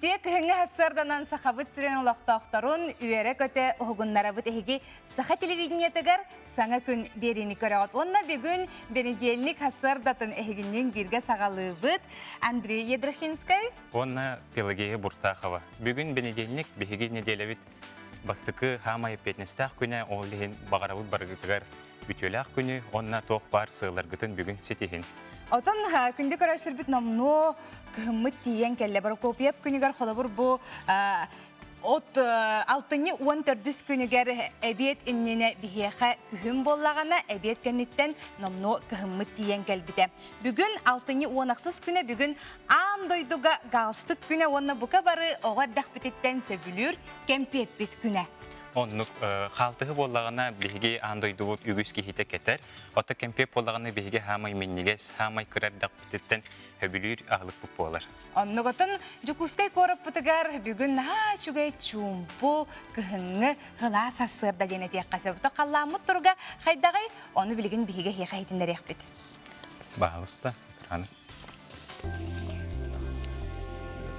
Итие кыһыңы хассарданан сахабыт сирен улақтақтарын үйері көте оғыннарабыт әхеге саха телевидениетігер саңа күн берini көріғат. Онна бігін бенедельник хассардатын әхегінен бирге сағалыбыт Андрей Едрахинскай. Онна Пелагея Буртахова. Бүгін бенедельник бігеге неделевит бастықы хамай петнестақ күні олығын бағарабыт барғытығар бүтелақ күні онна тоқ бар сығыларғытын бүгін сетехін. Отон күнді көрәшір біт намно кыһыммыт тиен кәлі бар көпиеп күнігер қолабыр бұ от алтыны 14 күнігер әбет иннене бігеға күхім боллағана әбет кәнеттен намно кыһыммыт тиен кәлбіде. Бүгін алтыны 10-ақсыз күні бүгін андойдуға галстық күні онна бұқа бары оғардақ бітеттен сөбілір кәмпеп бит күні. Оннук халтығы боллағана бігеге андойдуғыт үгіз кейті кетер. Ота кемпеп боллағана бігеге хамай меннегес, хамай кырардақ бітеттен хөбілір ағылық бұп болар. Оннуғытын жүкускай көріп бұтығар бүгін чүгай чумпу кыһыңы ғыла сасырда дене тек қасы. Бұты қалламыт тұрға қайдағай, оны білген бігеге хейхайтындар еқпет. Бағылыста, тұрғаны.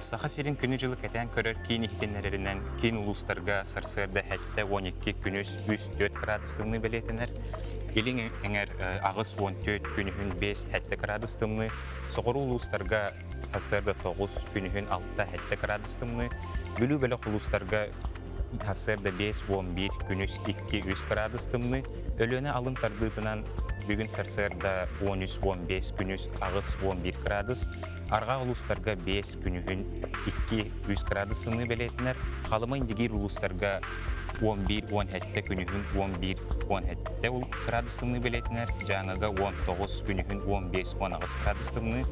Саха сирин күні жылы кәтен көрер кейін ихтенлерінен кейін улустарға сырсырда әтті 12 күніз 3-4 градустымны білетінер. Елің әңер ағыз 14 күнігін 5 әтті градустымны, соғыр улустарға сырсырда 9 күнігін 6 әтті градустымны, бүлі бәлі улустарға сырсырда 5-11 күніз 2-3 градустымны, өліні алын тардыдынан бүгін сырсырда 13-15 күніз ағыз 11 градус, Арға улустарға 5 күнігін 2-3 градустымны белетінер, қалымай дегер улустарға 11-17 күнігін 11-17 градустымны белетінер, жаңыға 19 күнігін 15-19 градустымны,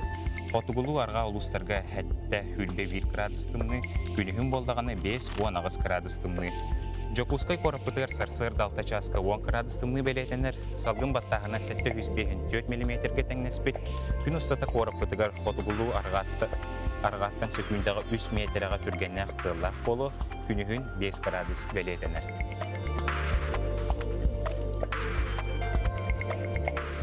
Қотығылу арға улустарға әтті хүлбе 1 градустымны, күнігін болдағаны 5-19 градустымны. Жокускай корапытыр сарсыр далта часка 10 градустымны белетенер, салгын баттағына 704 мм тәңнеспет, күн ұстата корапытығар қотығылу арғаттан сөкүйіндегі 3 метрға түргенне ақтылақ болу, күнігін 5 градус белетенер.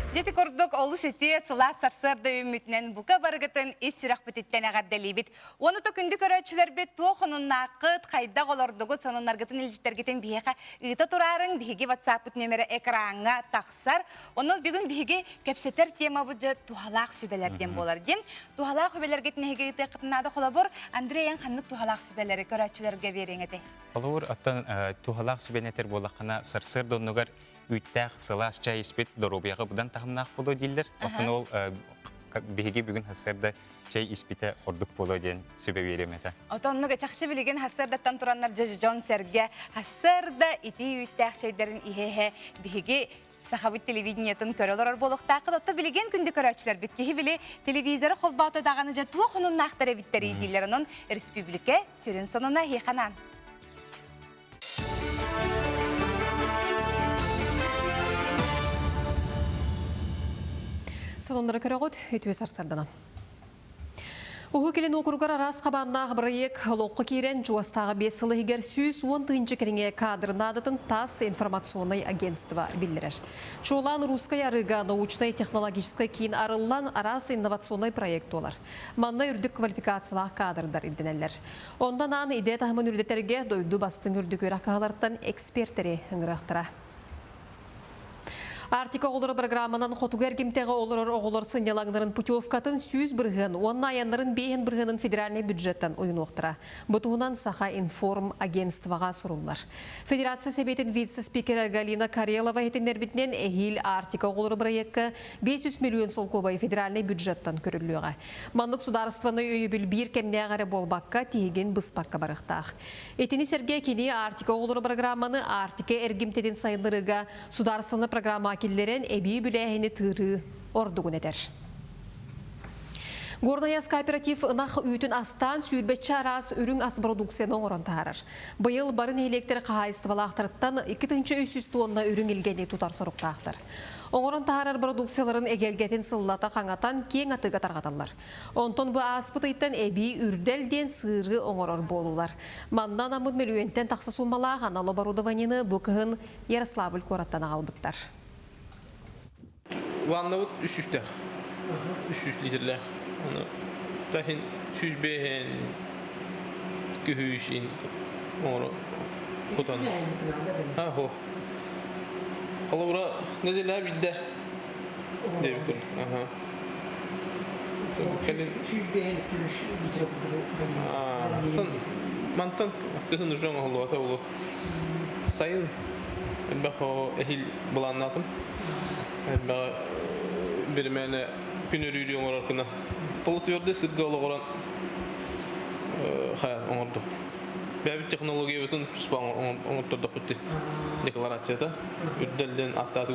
Жеті көрдік олы сети сыла сарсырды үмітінен бұқа барғытын ес сұрақ бітеттен ағаддалейбет. Оны то күнді көрәтшілер бет тоқының нақыт қайда қолордығы сонын арғытын елжітергетін бейеға ұйта тұрарын бейге WhatsApp нөмірі экранға тақсар. Оның бүгін бейге кәпсетер тема бұджы туғалақ сүбелерден болар дем. Туғалақ сүбелергетін әйгеті қытынады қолабыр Андреян қанық туғалақ сүбелері көрәтшілерге береңеді. Қолабыр аттан туғалақ сүбенетер болақына сарсыр донығар Үттәқ сылас чай іспет дұрубияғы бұдан тағымнақ болу дейлер. Оттын ол бейге бүгін хасырда чай іспеті ордық болу ден сөбе береметі. Отоннығы чақшы білеген хасырдаттан тұранлар Жон Серге хасырда ити үттәқ чайдарын ихе бейге сахабыт телевидениетін көрілер болуқтақы. Отты білеген күнді көрәтшілер біткеге біле телевизоры қолбауты дағаны жа туғының нақтары біттері едейлерінің республика сүрін сонына хейқанан. Сонындары көріғыт өтуе сарсарданан. Уғы келен оқырғар арас қабаннағы бірайек лоққы кейрен жуастағы 5 сылы егер сүйіз 10-ғы керіңе кадрын адытын ТАСС информационный агентство білдірер. Чолан русская арыға научной технологической кейін арылан арас инновационный проект олар. Манна үрдік квалификациялақ кадрдар илденелер. Ондан аны идея тағымын үрдетерге дойду бастың үрдік өрақағалардан экспертері ұңырақтыра. Артика оғылары программанан қотугер кемтеға олар оғылар сынялаңдарын путевкатын сүйіз бірген, онна аянларын бейін біргенін федеральный бюджеттен ойын оқтыра. Бұтуғынан Саха информ агентстваға сұрулар. Федерация себетін вице-спикері Галина Карелова етіндер бітінен әйіл Артика оғылары проекті 500 миллион сол көбай федеральный бюджеттен көрілуіға. Мандық сударстваны өйібіл бір кемне ағары болбаққа тейген бұспаққа барықтақ. Етіні серге кені Артика оғылары программаны Артика әргімтеден сайынларыға сударстваны программа Киллерен әбей бүләйіні тыры ордығын әдер. Горнаяс кооператив ынақ үйтін астан сүйірбетші арас үрің ас продукцияны орын тағарыр. Бұйыл барын электр қағайыстывалы ақтырыттан 2-300 тонна үрің елгені тұтар сұрықтақтыр. Оңырын тағарар продукцияларын әгелгетін сыллата қаңатан кең атыға тарғаталар. Онтон бұ аспытыйттан әбей үрдәлден сыры оңырыр болулар. Маннан амыд мөлуенттен тақсы сумалаған алабарудованины бұқығын Ярославль кораттан ағалбыттар. Ваннавут 300 литрлер. Тахин 100 бehen kühüş in onu kutan. Ha ho. Kalabura ne diler bir de. Devkun. Aha. Kelin. Mantan kızın uşağın oğlu ata oğlu. Sayın ben o ehil bulanladım. Ben bir mene günürüydüğüm olarakına. Politiyordu sırgı olarak hayal onurdu. Ben bir teknolojiye bütün spam onurdu bitti. Deklarasyada üddelden atladı.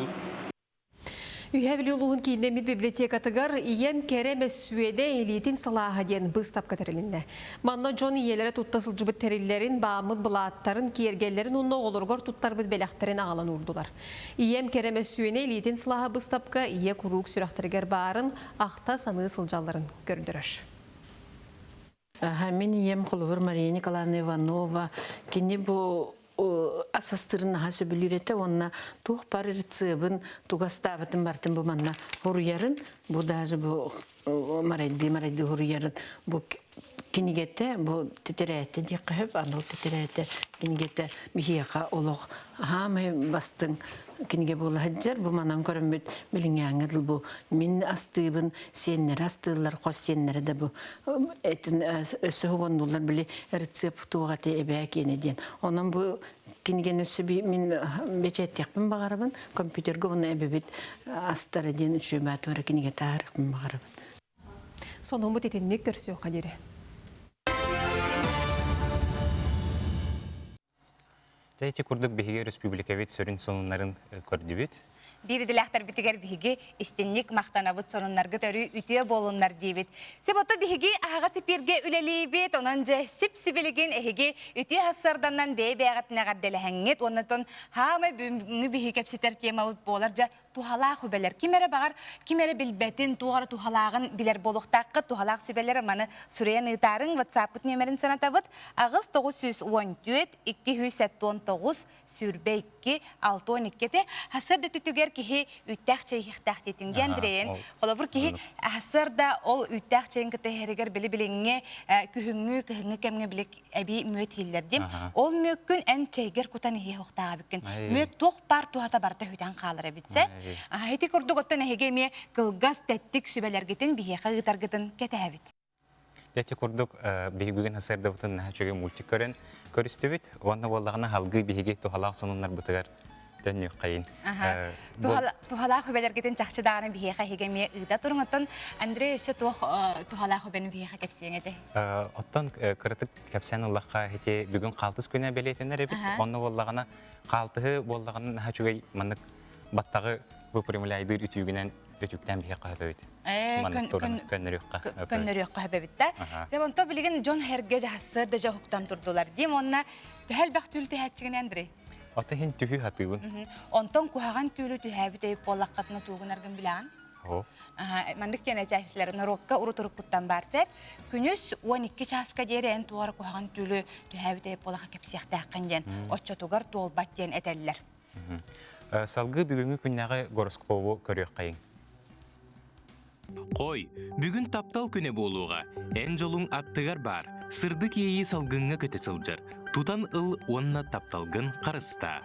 Ühәбілі ұлығын кейінемет библиотекатығар ием керемес сүйеде элитин салаға ден бұстап кәтірілінді. Манна Джон иелері тұттасыл жұбыт тәрелерін, бағымы бұлаттарын, кергелерін онна олырғар тұттар бұд бәләқтерін ағалан ұрдылар. Ием керемес сүйене элитин салаға бұстапқа ие құруқ сүрақтыргер барын ақта саны сылжаларын көрдіріш. Мен ием құлығыр Мария Николаевна Иванова, кені бұл асастырын хасы білюрете онна тух пар рецебын тугастабытын бартын бу манна хуруярын бу даже бу марайди хуруярын бу кинигете бу тетерете диккеп аныл тетерете кинигете михияка олог хамы бастың киниге бул хаджар бу манан көрөмөт билиңяңыл бу мин астыбын сеннер астылар кос сеннер да бу этин өсөгөндулар били рецепт тугаты эбе кенеден онун бу киниген өсө мин бечеттекпин багарабын компьютерге уну эбебит астары ден үчөмөт ора киниге тарыхпын багарабын Сонун бут етеннік көрсөй қадері. Жәйте күрдік бігеге республикавет сөрін сонунларын көрдібет. Бири дилахтар битигер биһиги истинник мактанабыт сонуннарга төрү үтүө болуннар дейбит. Себото биһиги ага сипирге үлелибит, онан же сип-сибилигин эхиги үтүө хассарданнан бэбээгатына гадделэхэңет, оннотон хаамы бүгүнгү биһиги кепситер темабыт болар же тухалаах хүбелер. Кимере багар, кимере билбетин тугара тухалаагын билер болуктакка тухалаах сүбелер маны сүрен ытарын WhatsApp номерин санатабыт агыс 914 279 сүрбейки 612 хассарда түтүгер кихи үттәк чейхтәк тетинген дирен. Холобур кихи хассарда ол үттәк чейнке техерегер биле-билеңге күһүңгү кемге билек әби мөт хиллердим. Ол мөккүн эн чейгер кутан хи хохтага биккен. Мөт тох пар тухата барта хүтән калыр битсе. Хети курдуготтан хегеме кылгас теттик сүбелергетин бихеха гытаргытын кетәбит. Дәте күрдік бігіген хассарда бұтын нәчеге мультик көрен көрістебет. Онна болағына халгы бігеге тухалақ сонунлар бұтығар дәнне қайын. Тухалақ хүбелергетин чақчыдағаны бихеха хегеме ыда тұрыңыттан Андрей өсі тухалақ хүбені бихеха кепсең еді? Оттан кырытык кепсен ұллаққа хете бүгін қалтыз көне бәлейтінер ебет. Онна болағына қалтығы болағына нәчеге манық баттағы выпрямляйдыр ütüгүнен өтүктен бие кайдыбыт. Көннөрөккө хабебитте. Себонто билген Джон Херге жаһасы да жохуктан турдулар. Дим онна тәһәл бахтүл тәһәчеген Андрей. Ата хин түһү хатыбын. Онтон кухаган түлү түһәбит деп боллаккатына тугунаргын билан. Мандык кене чаһислар норокка урутуруккуттан барсеп, күнүс 12 часка дерен тугар кухаган түлү түһәбит деп боллакка кепсияктаккан ден. Оччотугар толбат ден этеллер. Салгы бүгүнгү күннәгы гороскопу көрөк кайын. Қой, бүгін таптал күне болуға, ән жолың аттығар бар, сырдық ейі салгынға көте сылжыр, тутан ыл онна тапталгын қарыста.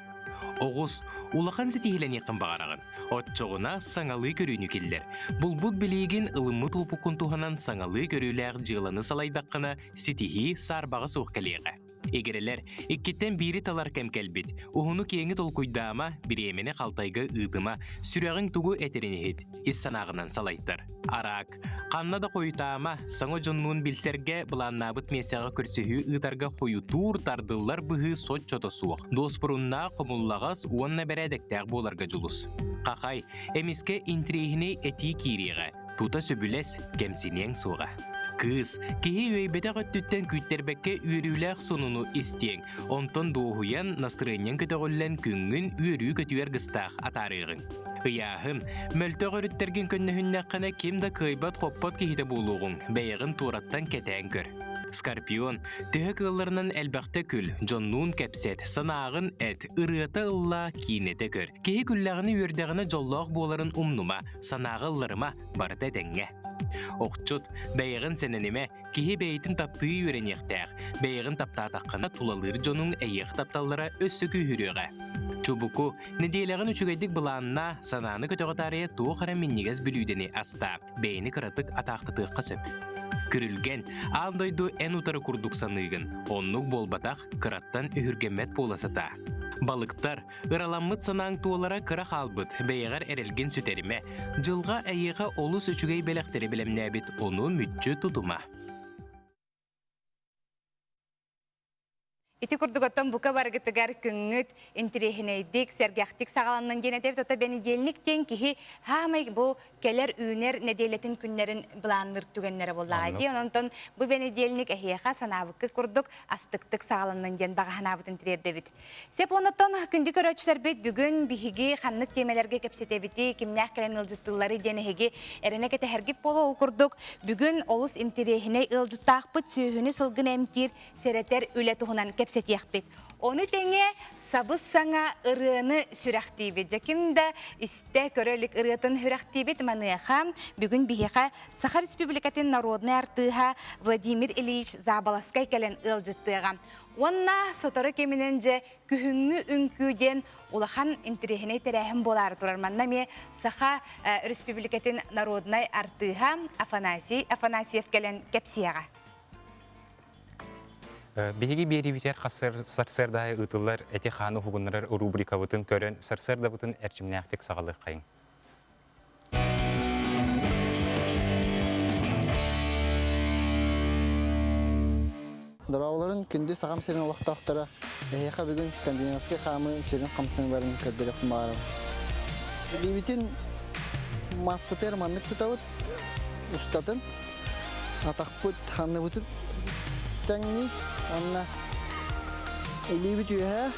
Оғыз, улақан сетихілен еқін бағарағын, отчоғына саңалы көрүйіні келдер. Бұл білейген ылымы топықын туғанан саңалы көрүйләр жыланы салайдаққына сетихи сарбағы соқ кәлеға. Егерелер, иккеттен бири талар кәмкәлбет, уғыны кейіңі толкуйдама, біремене қалтайғы ұйдыма, сүрәғын тугу әтерінехет, ес санағынан салайттыр. Арақ, қаннада қойытама, саңы жоннуын білсерге бұланнабыт месяға көрсігі ұйтарға қойу тур тардылар бұғы сот чоты суық. Доспұрынна қомуллағас уанна бәрәдіктәқ боларға жұлыс. Қақай, әмеске интригіне әти киреға, тута сөбілес кәмсенең суға. Кыз, кеге өйбеті ғыттүттен күттербәкке үйеріләқ сонуну істең. Онтон доғуян настырынен көтіғілен күнгін үйері көтуер ғыстақ атарығын. Ыяғын, мөлті ғырыттерген көннігіннәққана кемді қайбат қоппат кейді болуғын, бәйіғін тураттан кәтән көр. Скорпион, түхі қылырынан әлбәқті күл, жоннуын кәпсет, санағын әт, ұрыты ұлла кейінеті көр. Кеге күлләғыны өрдәғіні жоллақ боларын умнума, санағы ұлларыма барыты дәңге. Оқчут, бәйіғін сененеме кихи бәйітін таптыы үйренектәқ, бәйіғін таптатаққына тулалыр жонун әйеқ тапталлара өссі күйіріға. Чубуку, неделяғын үчігайдік бұланына сананы көтіғатария туы қара миннигаз білүйдені аста, бәйіні қыратық атақтытыққа сөп. Күрілген, андойду ән утары күрдік санығын, оннук болбатақ қыраттан үхіргемет боласыта. Балықтар, ыраламмыт санаң туолара кыра халбыт, бәйіғар әрелген сүтеріме, жылға әйеға олыс үчігей бәліқтері білемнәбіт, оны мүтчі тұтыма. Ити курдуготтон бука баргытыгар күңгүт интерехинейдик, сергяхтик сағаланнан женетеп, тота бенедельник тен кихи хамай бу келер үйнер неделетін күннерін бұланыр түгеннері боллағайды. Онтон бу бенедельник әхияға санабықы курдук астыктык сағаланнан жен бағаханабыт интерердебит. Сеп онтон күнді көрөчілер бет бүгін бихиги ханнык темелерге кепсетебити, кимнях келен ылжыттылары денеге әріне кете хәргіп болу курдук. Бүгін олус интерехиней ылжыттақ бұт сүйіні сылгын әмтир серетер үлі туғынан кепсетияқпет. Оны теңе сабыз саңа ырыны сүрәқтейбет. Жакимда исте көрөлік ырытын хүрәқтейбет маныяға бүгін бихеға Сахар Республикатын народный артыға Владимир Ильич Забаласкай кәлен ылжыттыға. Онна соторы кеміненже күхіңі үнкүүден улахан интерехіне терәхім болар тұрарманна ме Саха Республикатын народный артыға Афанасьев кәлен кепсияға. Беги бери битер хасыр сарсырдай ытылар эти хану хугуннар рубрика бутын көрөн сарсырда бутын эрчимнәхтек сагалык кайын. Дорауларын күнді сағам серін олықтақтары әйеқа бүгін скандинавский қамы серін қамсын барын көрдірек мағарым. Лебетін маспытер маннық тұтауыт ұстатын, атақпыт ханны бұтып тәңні, онына лебет үйе,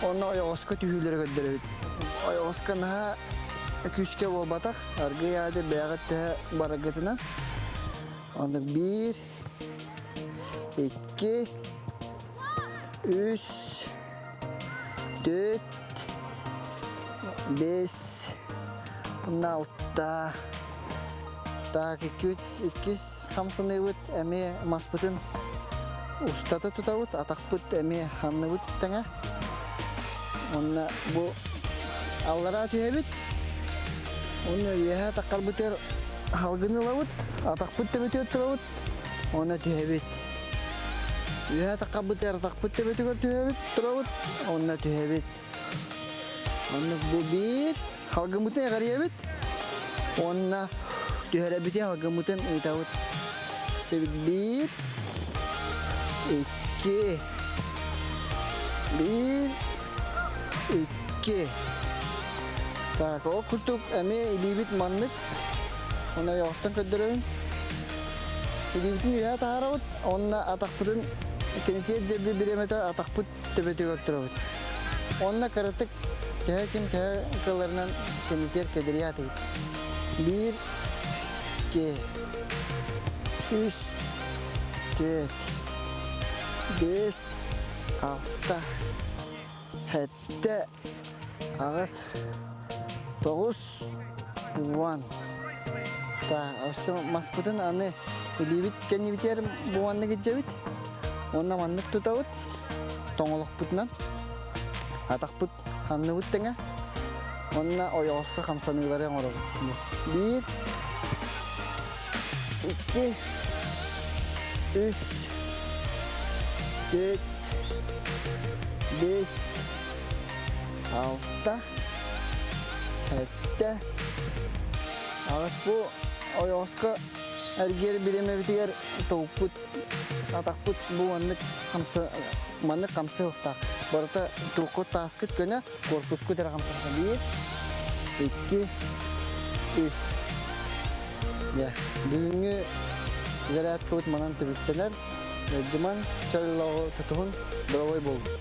онына ойғысқа түйілері көрдірек. Ойғысқа наға күшке ол батақ, арғы яды бәғат тәе барағытына. Онық 1, 2, 3, 4, 5, 6. Так, 2 қамсыны өт, әме маспытын ұстаты тұтауыт, атақпыт әме ханны өт тәңе. Онына бұл аллара түйебіт. Оны өйеға таққар бұтер халғыны лауыт, атақпыт тәбеті өттірауыт. Оны түйебіт. Үйе таққа бұтер атақпыт тәбеті көртүйебіт, тұрауыт. Оны түйебіт. Оны бұл 1 халғымытын әғариебіт. Оны түйеребіте халғымытын ұйтауыт. Сөбіт 1, 2, 1, 2. Так, о күртік әме илибит маннық. Оны яқтан көддірөйін. Илибитін үйе тағарауыт. Оны атақпытын кенетер жебі біреметі атақпыт төбеті көрттірауыт. Оны қараттық кәе кем кәе кыларынан кенетер кәдірі атығыт. 1, 2, 3, 4, 5, 6, 7, ағыз, 9, 10. Осы маспытын аны илибит кәнебітер буанны кетжебіт. Онна маннық тұтауыт, тоңылық бұтынан, атақ бұт ханны бұттыңа. Онна ойғысқа қамсанығылары оңырығы. 1, 2, 3, 4, 5, 6, 7. Ağız bu oyğısqa әргер биреме битигер тоғпут, атақпут bu маннық қамсы ұқтақ. Барыта тоқы таскыт көне корпус көтер қамсырға. 1, 2, 3. Бүгінгі заряд көбіт манан түбіттенер. Жыман чарылауы тұтығын дұравай болды.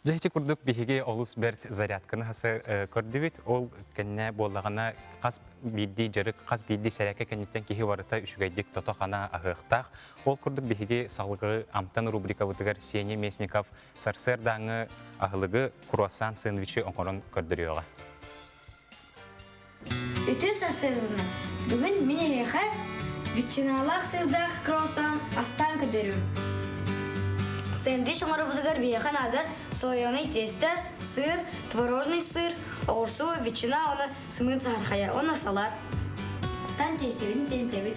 Жайчы күрдік бігеге олыс бәрт зарядканы хасы көрдібет. Ол кәнне болағына қас бейді жарық, қас бейді сәрәкі кәнеттен кейі барыта үшігайдек тотоқана ағықтақ. Ол күрдік бігеге салғы амтан рубрика бұтығар Сене Месников сарсырдаңы ағылығы круассан сэндвичі оңырын көрдіріоға. Үті сарсырдыңы Бүгін мен ереха ветчиналақ сырдақ круассан астан көдерім. Сэндвич оңарыбызығар бейхан ады слоеный тесто, сыр, творожный сыр, огурсу, ветчина, оны сымыт сахархая, оны салат. Тан тестебін, тентебін.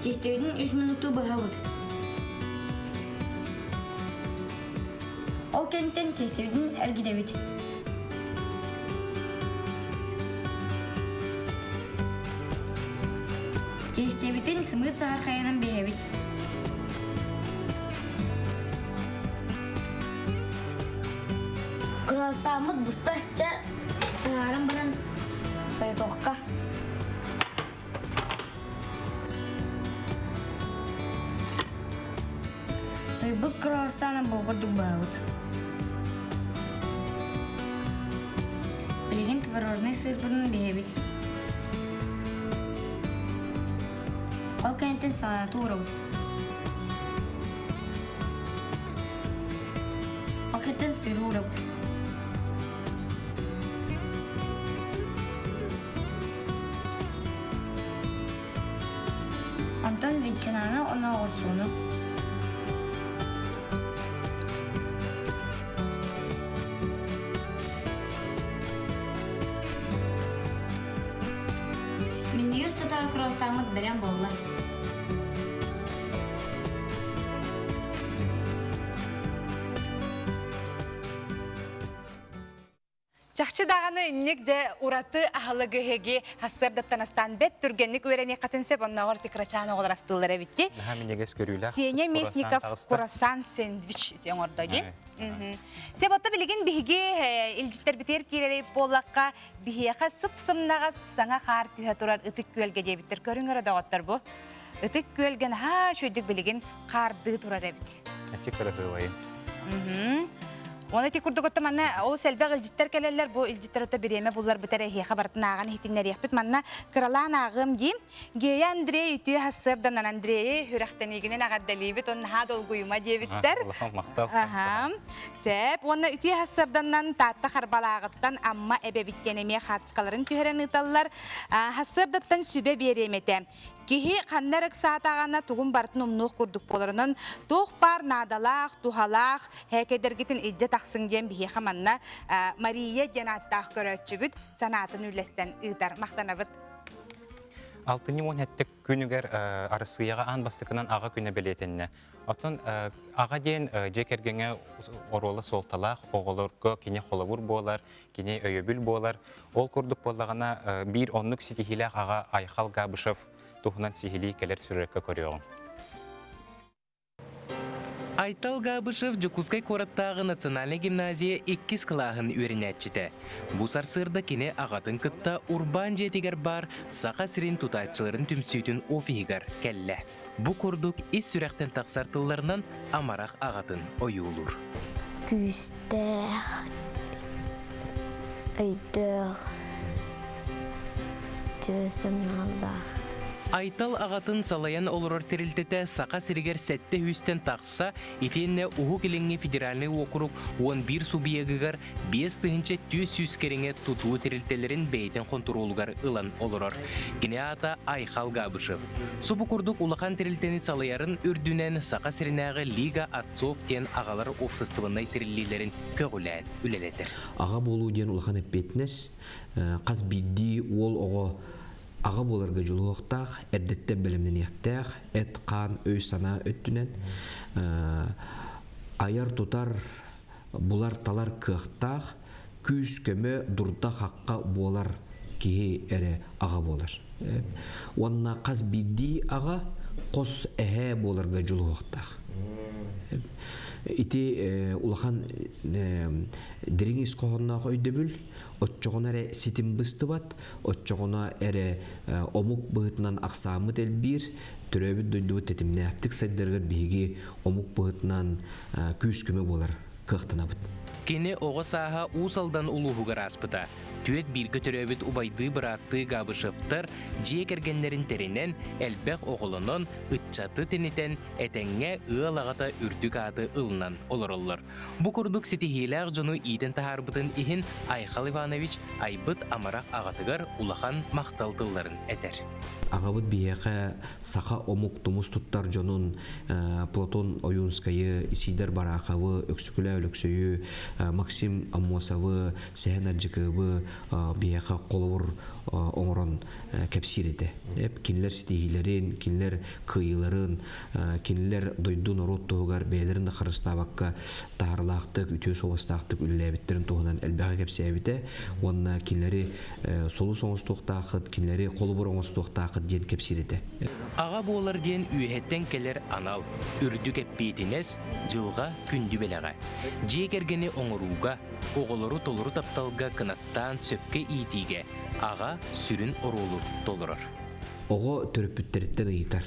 Тестебін 3 минуту бағауыд. Ол кенттен тестебін әргідебід. Тестебітін сымыт сахархаянан бейбід. Круассамыд бұста жа бұларын бірін сойтоққа. Сойбыт круассаны болғырдық бағыд. Білген творожный сыр бұдың бейбід. Ол кенттен салату ұрауд. Ол кенттен сыры ұрауд. Антон ветчинаны оны орсуну. Мен юз тұтар круассамыд берен болла. Жақшы дағаны иннек де ураты ахылығы хеге хастырдаттанастан бет түргенник өрәне қатынсеп оннағыр тикрачаны оғылар астылар әбітте. Сене Месников курасан сэндвич ден ордайды. Себатта білген бігі илжіттер бітер керері болаққа бігеға сып-сымнаға саңа қар түйе тұрар үтік көлге дебіттер. Көріңгері дағаттар бұл. Үтік көлген шөйдік білген қарды тұрар әбіт. Оны текурдук отта манна ол сәлбәг илжиттер келелер, бу илжиттер отта биреме булар битәре хеха бартын аган хитиннәр яхбит манна кралан агым ди. Гея Андрей үтү хасырдан Андрей хүрәхтән игенен агаддалибит, он хадол гуйма дебиттер. Сәп, оны үтү хасырданнан татта харбалагыттан амма эбебиткенеме хатскаларын түһәрен ыталлар. Хасырдаттан сүбе беремете. Кихи қаннарық саатағана туғын бартын ұмнуқ күрдік боларынан тоқ бар надалақ, тухалақ, хәкедергетін иджа тақсын ден бихе қаманна Мария Генаттақ көрәтші бүт санатын үлестен ұйдар мақтанавыд. Алтыны он әттік күнігер арысыяға ан бастықынан аға күні білетінне. Отын аға ден жекергенге оролы солталақ, оғылырғы кене қолавыр болар, кене өйөбіл болар. Ол күрдік болағына бір онлық сетихилақ аға Айхал Габышев тухнан сихили келер сүрекке көрüyorum. Айтал Габышев Жукускай кораттағы национальный гимназия 2 клағын өрінәтчіті. Бұ сарсырда кене ағатын кытта урбан жетігер бар сақа сирин тұтатчыларын түмсүйтін офигер кәлі. Бұ көрдік ес сүрәқтен тақсартыларынан амарақ ағатын ойулur. Күстер, өйдер, төсін аллар. Айтал ағатын салаян олырор терілтеті сақа сиригер сәтті хүстен тақса, етенне ұғы келіңе федеральный округ 11 субиегігер 5 тыгынча төс сүскеріңе тұтуы терілтелерін бәйтен контролугар ылан олырор. Кене ата Айхал Габышев. Субы күрдік улақан терілтені салаярын үрдінен сақа сиринағы Лига Отцов тен ағалар опсыстывынай теріллелерін көгілән үлелетір. Аға болу ден улақан әппетінес, қаз бидді ол оғы аға боларға жылуықтақ, әрдеттен бәлімнен ектәқ, әт қан, өй сана өттінен, аяр тұтар бұлар талар кықтақ, күз көмі дұрда қаққа болар кейі әрі аға болар. Онына қаз бидді аға қос әе боларға жылуықтақ. Ити улахан диреңіз қоғынна қойды бүл, отчоғына әрі сетім бұсты бат, отчоғына әрі омук бұғытынан ақсамыт әлбір, түрөбі дөйдуы тетіміне әттік сәддергер бігі омук бұғытынан күз көмі болар қықтына бұд. кені оғы саға усалдан улуғығыр аспыта. Түйет бір көтірөбіт убайды бұратты ғабышыфтар жек әргенлерін терінен әлбәқ оғылының ұтчаты тенетен әтәңе ұғалағата үрдік ады ұлынан олар. Бұ күрдік сетихиләғ жону иден тахарбытын ихін Айхал Иванович айбыт амарақ ағатығар улахан мақталтыларын әтер. Ағабыт бияқа сақа омук тумус туттар жонун Платон Оюнскайы, Исидар Барақавы, Өксүкілі Өліксөйі, Максим Аммосавы, Сәхен Аджикыбы бияқа қолуыр оңырын кәпсиреті. Кинлер стихилерин, кинлер кыйыларын, кинлер дойдун орот туғар бәйлерін қарыстабаққа тағырлақтық, үтеу соғыстақтық үліләбіттерін туғынан әлбәға кәпсиябіті. Онына кинлері солу соңыз тоқтақыт, кинлері қолуыр оңыз тоқтақыт ден кәпсиреті. Аға болар ден үйеттен келер анал, үрді кәппейтінес жылға күнді белеға. Жек әргені оңыруға, оғылыру толыру тапталға кынаттан сөпке итиге, аға сүрін оролу толырыр. Оғы төріппіттеріттен ұйытар.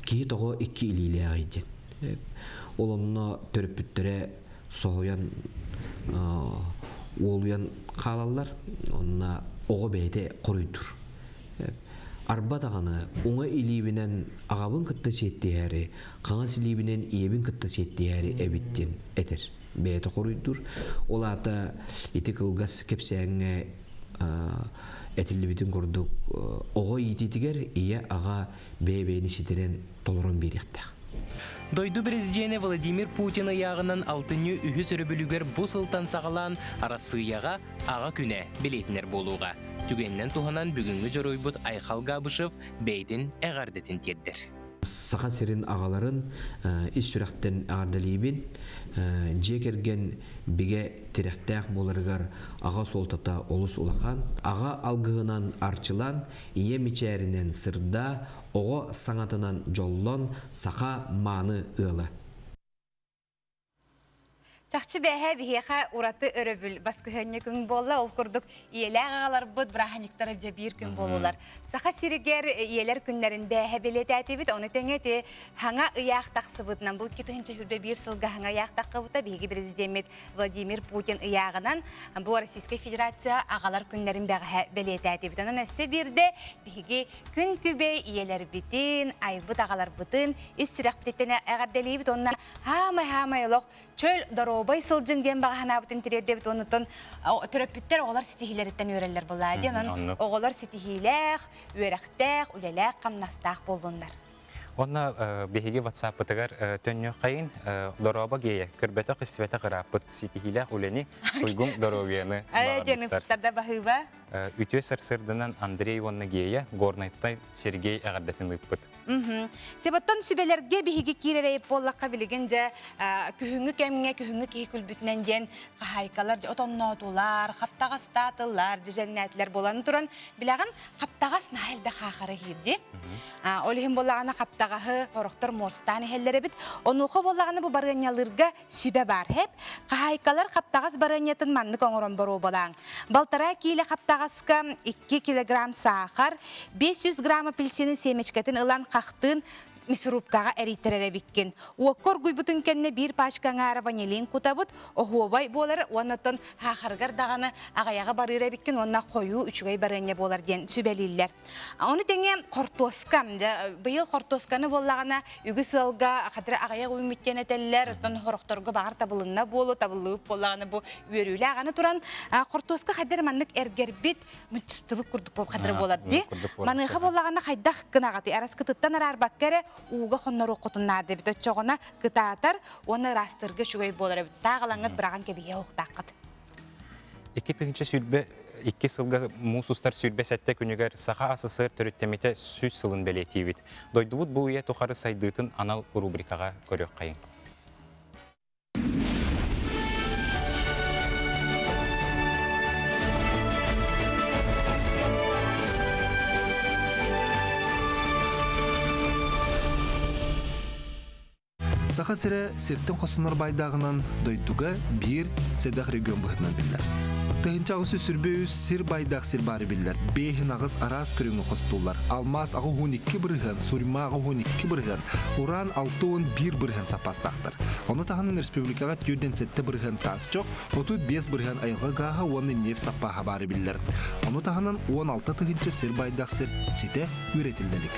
Кейт оғы 2 илейлі ағайден. Олонына төріппіттері соғуян, олуян қалалар, онына оғы бәйді құрыйдыр. Арба дағаны оңа илейбінен ағабын күтті сетті әрі, қаңас илейбінен иебін күтті сетті әрі әбіттен әтір. Бәйті құрыйдыр. Ол ата еті қылғас кепсәңі әтілі бітін көрдік. Оға ететігер ие аға бәй-бәйні сетірен толырын беректіғ. Дойду президенті Владимир Путин аяғынан алтыны үхі сөрібілігер бұл сылтан сағалан арасыяға аға күне білетінер болуға. Түгеннен туғанан бүгінгі жоройбұт Айхал Габышев бәйдін әғардетін тердер. Сақа серін ағаларын іс сүрәқтен ағардалейбін, жекерген біге тірәқтәқ боларығар аға солтата олыс улақан, аға алғығынан арчылан, ие мечәрінен сырда, оғы саңатынан жоллан, сақа маны ұлы. Чақчы бәхә бихеха ураты өрөбүл баскыхынне күн болла, ол күрдік иеләг ағалар бұд браханиктары бі бір күн болулар. Сақа сиригер иелер күнлерін бәхә белет әтебіт, оны тәңеті хаңа ұяқ тақсы бұдынан. Бұл кетігінші хүрбе бір сылға хаңа ұяқ таққы бұта бейгі президент Владимир Путин ұяғынан бұл Российская Федерация ағалар күнлерін бәхә белет әтебіт. Оның өсі бірде бейгі күн күбе иелер бітін, айбыт ағалар бұтын, үс сүрақ бітеттен әғарделейбіт, онына хамай олық чөл доробай сылжың ден бағана бұтын тірерде біт, онытын түрөппіттер оғылар сетихилеріттен өрелер бұла. Оғылар сетихиләқ, өрәқтәқ, үлеләқ, қамнастақ болдыңдар. Онна беһиге WhatsApp тагар төннө кайын дороба гeye көрбөтө кыстыбата карапыт ситихиле улени уйгун доробияны Айдены футтарда бахыба. Үтө сырсырдынан Андрей Вонна гeye горнайттай Сергей агардатын ыппыт. Себаттан сүбелерге беһиге киререйп боллакка билигенде күһүңү кемге күһүңү кийкүл бүтнен ден кахайкалар отоннотулар, каптагастатылар, женнәтләр болан туран билаган каптагас нахил бахахары хирди. Олихим боллагана каптагахы хорохтор морстаны хеллере бит. Онухо боллаганы бу барганялырга сүбе бар хеп. Кахайкалар каптагас барганятын манны коңорон боро болаң. Балтара киле каптагаска 2 килограмм сахар, 500 грамм апельсины семечкетін ылан қақтын мисрупкаға әритерері біккен. Уаққор гүйбүтін кәнне бір пашкаңа ара ванилин кутабыт, оғуабай болар, оннатын хақырғар дағаны ағаяға барыра біккен, онна қою үшігай барыне болар ден сүбәлілер. Оны тәңе қортоскам, бұйыл қортосканы болағына үгі сылға қадыры ағаяға өйметтен әтәлілер, ұттан хорықторғы бағар табылына болу, табылып болағаны бұл өрілі ағаны тұран, қортоска қадыр маннық әргербет мүтістібі күрдік болып қадыры болар де. Манығы болағына қайдақ қынағаты, арасқытыттан арар баққары уға қоннар оқытынады бит өтчоғына кытаатар, оны растырғы шүгей болар бит. Тағылаңыт біраған кебеге оқтаққыт. Екетігінші сүрбе, 2 сылға мұсустар сүрбе сәтті күнігер сақа асысыр түріттемете сүз сылын бәлеті бит. Дойдуыт бұл үйе тұқары сайдыытын анал рубрикаға көрек қайын. Саха сірі сеттің қосыныр байдағынан дойдуға бір седақ регион бұхытынан білдер. Тыгынчагы сүрбөйүс сир байдак сир бары биллер. Бейхин агыс арас көрүңү костулар. Алмаз агы 12 бырган, сурма агы 12 бырган, уран 6-1 бырган сапастактыр. Оны таханын республикага түйден сетте бырган тас жок, отут 5 бырган айылга гага оны неф саппаха бары биллер. Оны таханын 16 тыгынча сир байдак сир сите үретилделик.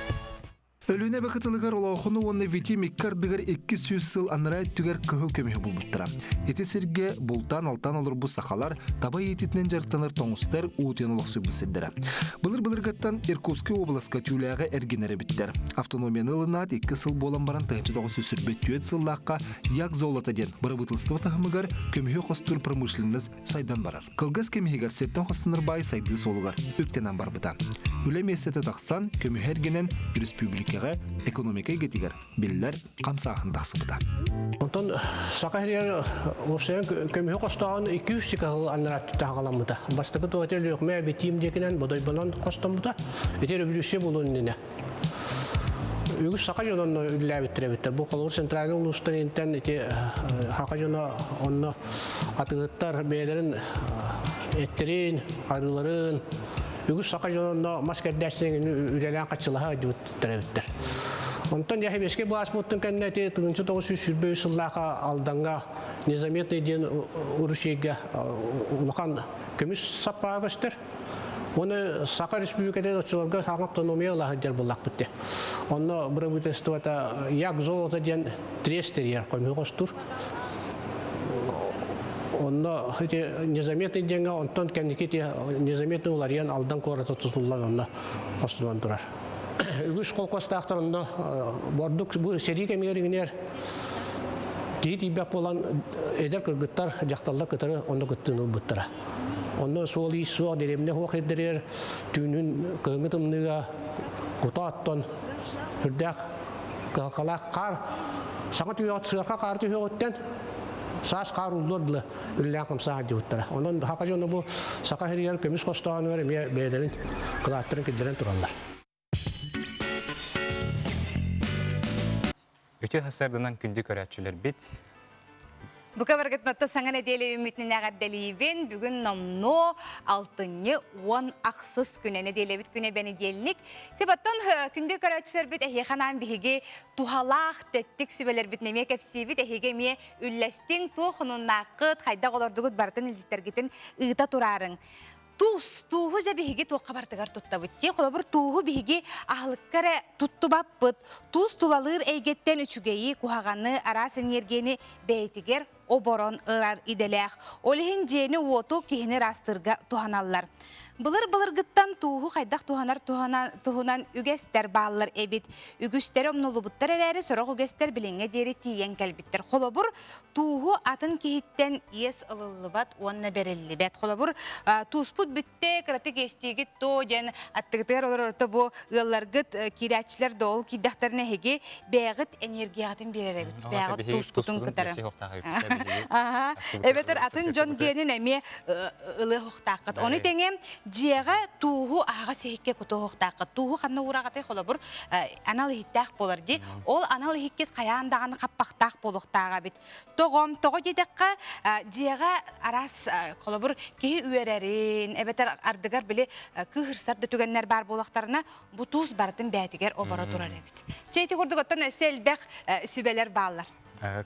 Өлүнө бакытылыгар олоохуну онны вити миккардыгар 200 сыл анырай түгер кыгыл көмөһү булбуттара. Эти сирге бултан алтан олор бу сахалар таба етитинен жарыктаныр тоңустар уутен олоксу бисиддер. Былыр-былыргаттан Иркутский областка түүлэге эргенере биттер. Автономияны ылынат 2 сыл болан баран тыгынчы сүрбөт түөт сыллакка як золото ден бырабытылстыва тахымыгар көмөһү костур промышленность сайдан барар. Кылгас кемегер септен костунар бай сайды солугар үктенен барбыта. Үле месете таксан көмөһү эргенен республика экономика гетигер биллер камсаахын тахсыбыта. Онтон сакахирия осен көмөһү костаган 200 сикал анрат тагыламыта. Бастыкы тоотел өкмө битим декенен бодой балан костамыта. Этер бүлүшө болонуна. Үгүс сакажонон үлләбиттеребитте. Бу колор центральный улустан эти хакажона онно атыгыттар бейлерин эттерин, арыларын Үгүс сакажонно маскердәсен үлелән качылаһа диттер. Онтон яһебеске басмуттан кеннәте 1900 сыллака алданга незаметный ден урушега улахан көмүс саппагыстыр. Оны Сака республикада чолга автономия лагер булак битте. Онно правительството як золото ден трестер комигостур. Онно эти незаметный деньги, он тон кенникити незаметный уларьян алдан кората тутуллан онно остулан турар. Үгүс колкостактар онно бордук бу сериге меригинер кити бап болан эдер кыргыттар жакталла кытары онно кыттыны буттара. Онно соли соо деремне хокедерер түнүн кыңытымныга кутаттон хүрдак калак кар сагат уят сырка кар түйөттен Сас каруллодлы үлләкым саат юттара. Онон хакажоны бу сакахириян көмүс костаганы бере бедерин кылаттырын кидерен тураллар. Өтө хасардынан күндү көрәтчүлөр бит. Бука баргатнатта саңа неделе үмүтүнүн агадделибин бүгүн номно 6-10 аксыз күнү неделе бит күнү бенедельник. Себаттан күндү көрөчүлөр бит эханан биге тухалах теттик сүбелер бит неме кепсибит эхеге ме үллестин тохунунна кыт кайда голордугут бартын илжитергитин ыта турарың. Тууху же биһиги туокка бартыгар туттабыт. Те холобур тууху биһиги ахлыккара туттубаппыт. Туус тулалыр эйгеттен үчүгейи кухаганы арас энергияны бейтигер оборон ырар иделях. Олихин жени уоту кихини растырга туханаллар. Былыр-былыргыттан тууху кайдах тухунан үгестер бааллар эбит. Үгүстер омнулубуттар эрери сорок үгестер билеңе дери тиен келбиттер. Холобур тууху атын кихиттен иес ылылыбат уанна береллибет. Холобур тууспут бүтте кратык эстигит то ден аттыгытыр олорорто бу ылларгыт кирячилер дол киддахтарына хеге бээгыт энергиятын береребит. Бээгыт тууспутун кытары. Эбетер атын жон генин эме ылы хоктакыт. Оны теңем Жега тууху ага сехикке кутуухтакка тууху ханна урагаты холобур анал хиттак болар ди. Ол анал хиккет каяндаганы каппактак болуктага бит. Того жедекка жега арас холобур ки үерерин эбетер ардыгар биле кыхырсар дөтүгеннер бар болуктарына бу туз бардын бәтигер обора турар бит. Чейти курдуготтан селбек сүбелер баалар.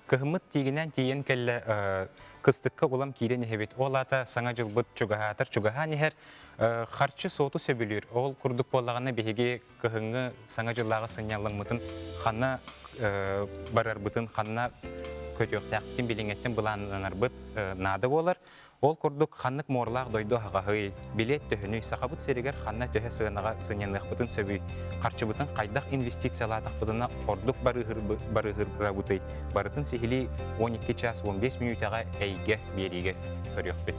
Кыхмыт тигинен тиен келле кыстыкка улам кирен хебит. Ол ата саңа жылбыт чугаһатыр чугаһа нихер харчы соту сөбүлүр. Ол курдук боллаганы биһиги кыһыңы саңа жыллага сынялыңмытын ханна барарбытын ханна көтөктактин билиңеттен булананарбыт нады болар. Ол курдук ханнык морлак дойдо хагахы билет төһөнү сахабыт серигер ханна төһө сыгынага сыняныкбытын сөбү харчыбытын кайдак инвестициялатак бутына ордук барыгыр рабыты барытын сихили 12 час 15 минутага эйге бериге көрөкпүт.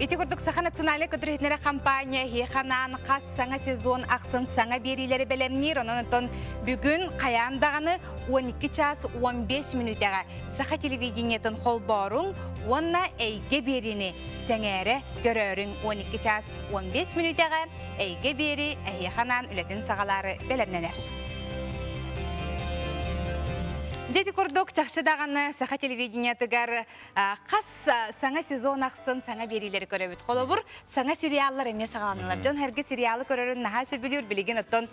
Ити курдук Саха национальный көтөрөтнөр компания хеханан кас саңа сезон аксын саңа берилери белемнир. Онон бүгүн каяндаганы 12 час 15 минутага Саха телевидениятын холборуң онна эйге берини сеңере көрөрүң 12 час 15 минутага эйге бери хеханан үлетин сагалары белемненер. Дети курдук чахчыдағаны саха телевидение тыгар қас саңа сезон ақсын саңа берилері көрөбіт. Қолы саңа сериаллар емес ағаланылар. Жон әрге сериалы көрерін наға сөбілер білеген оттон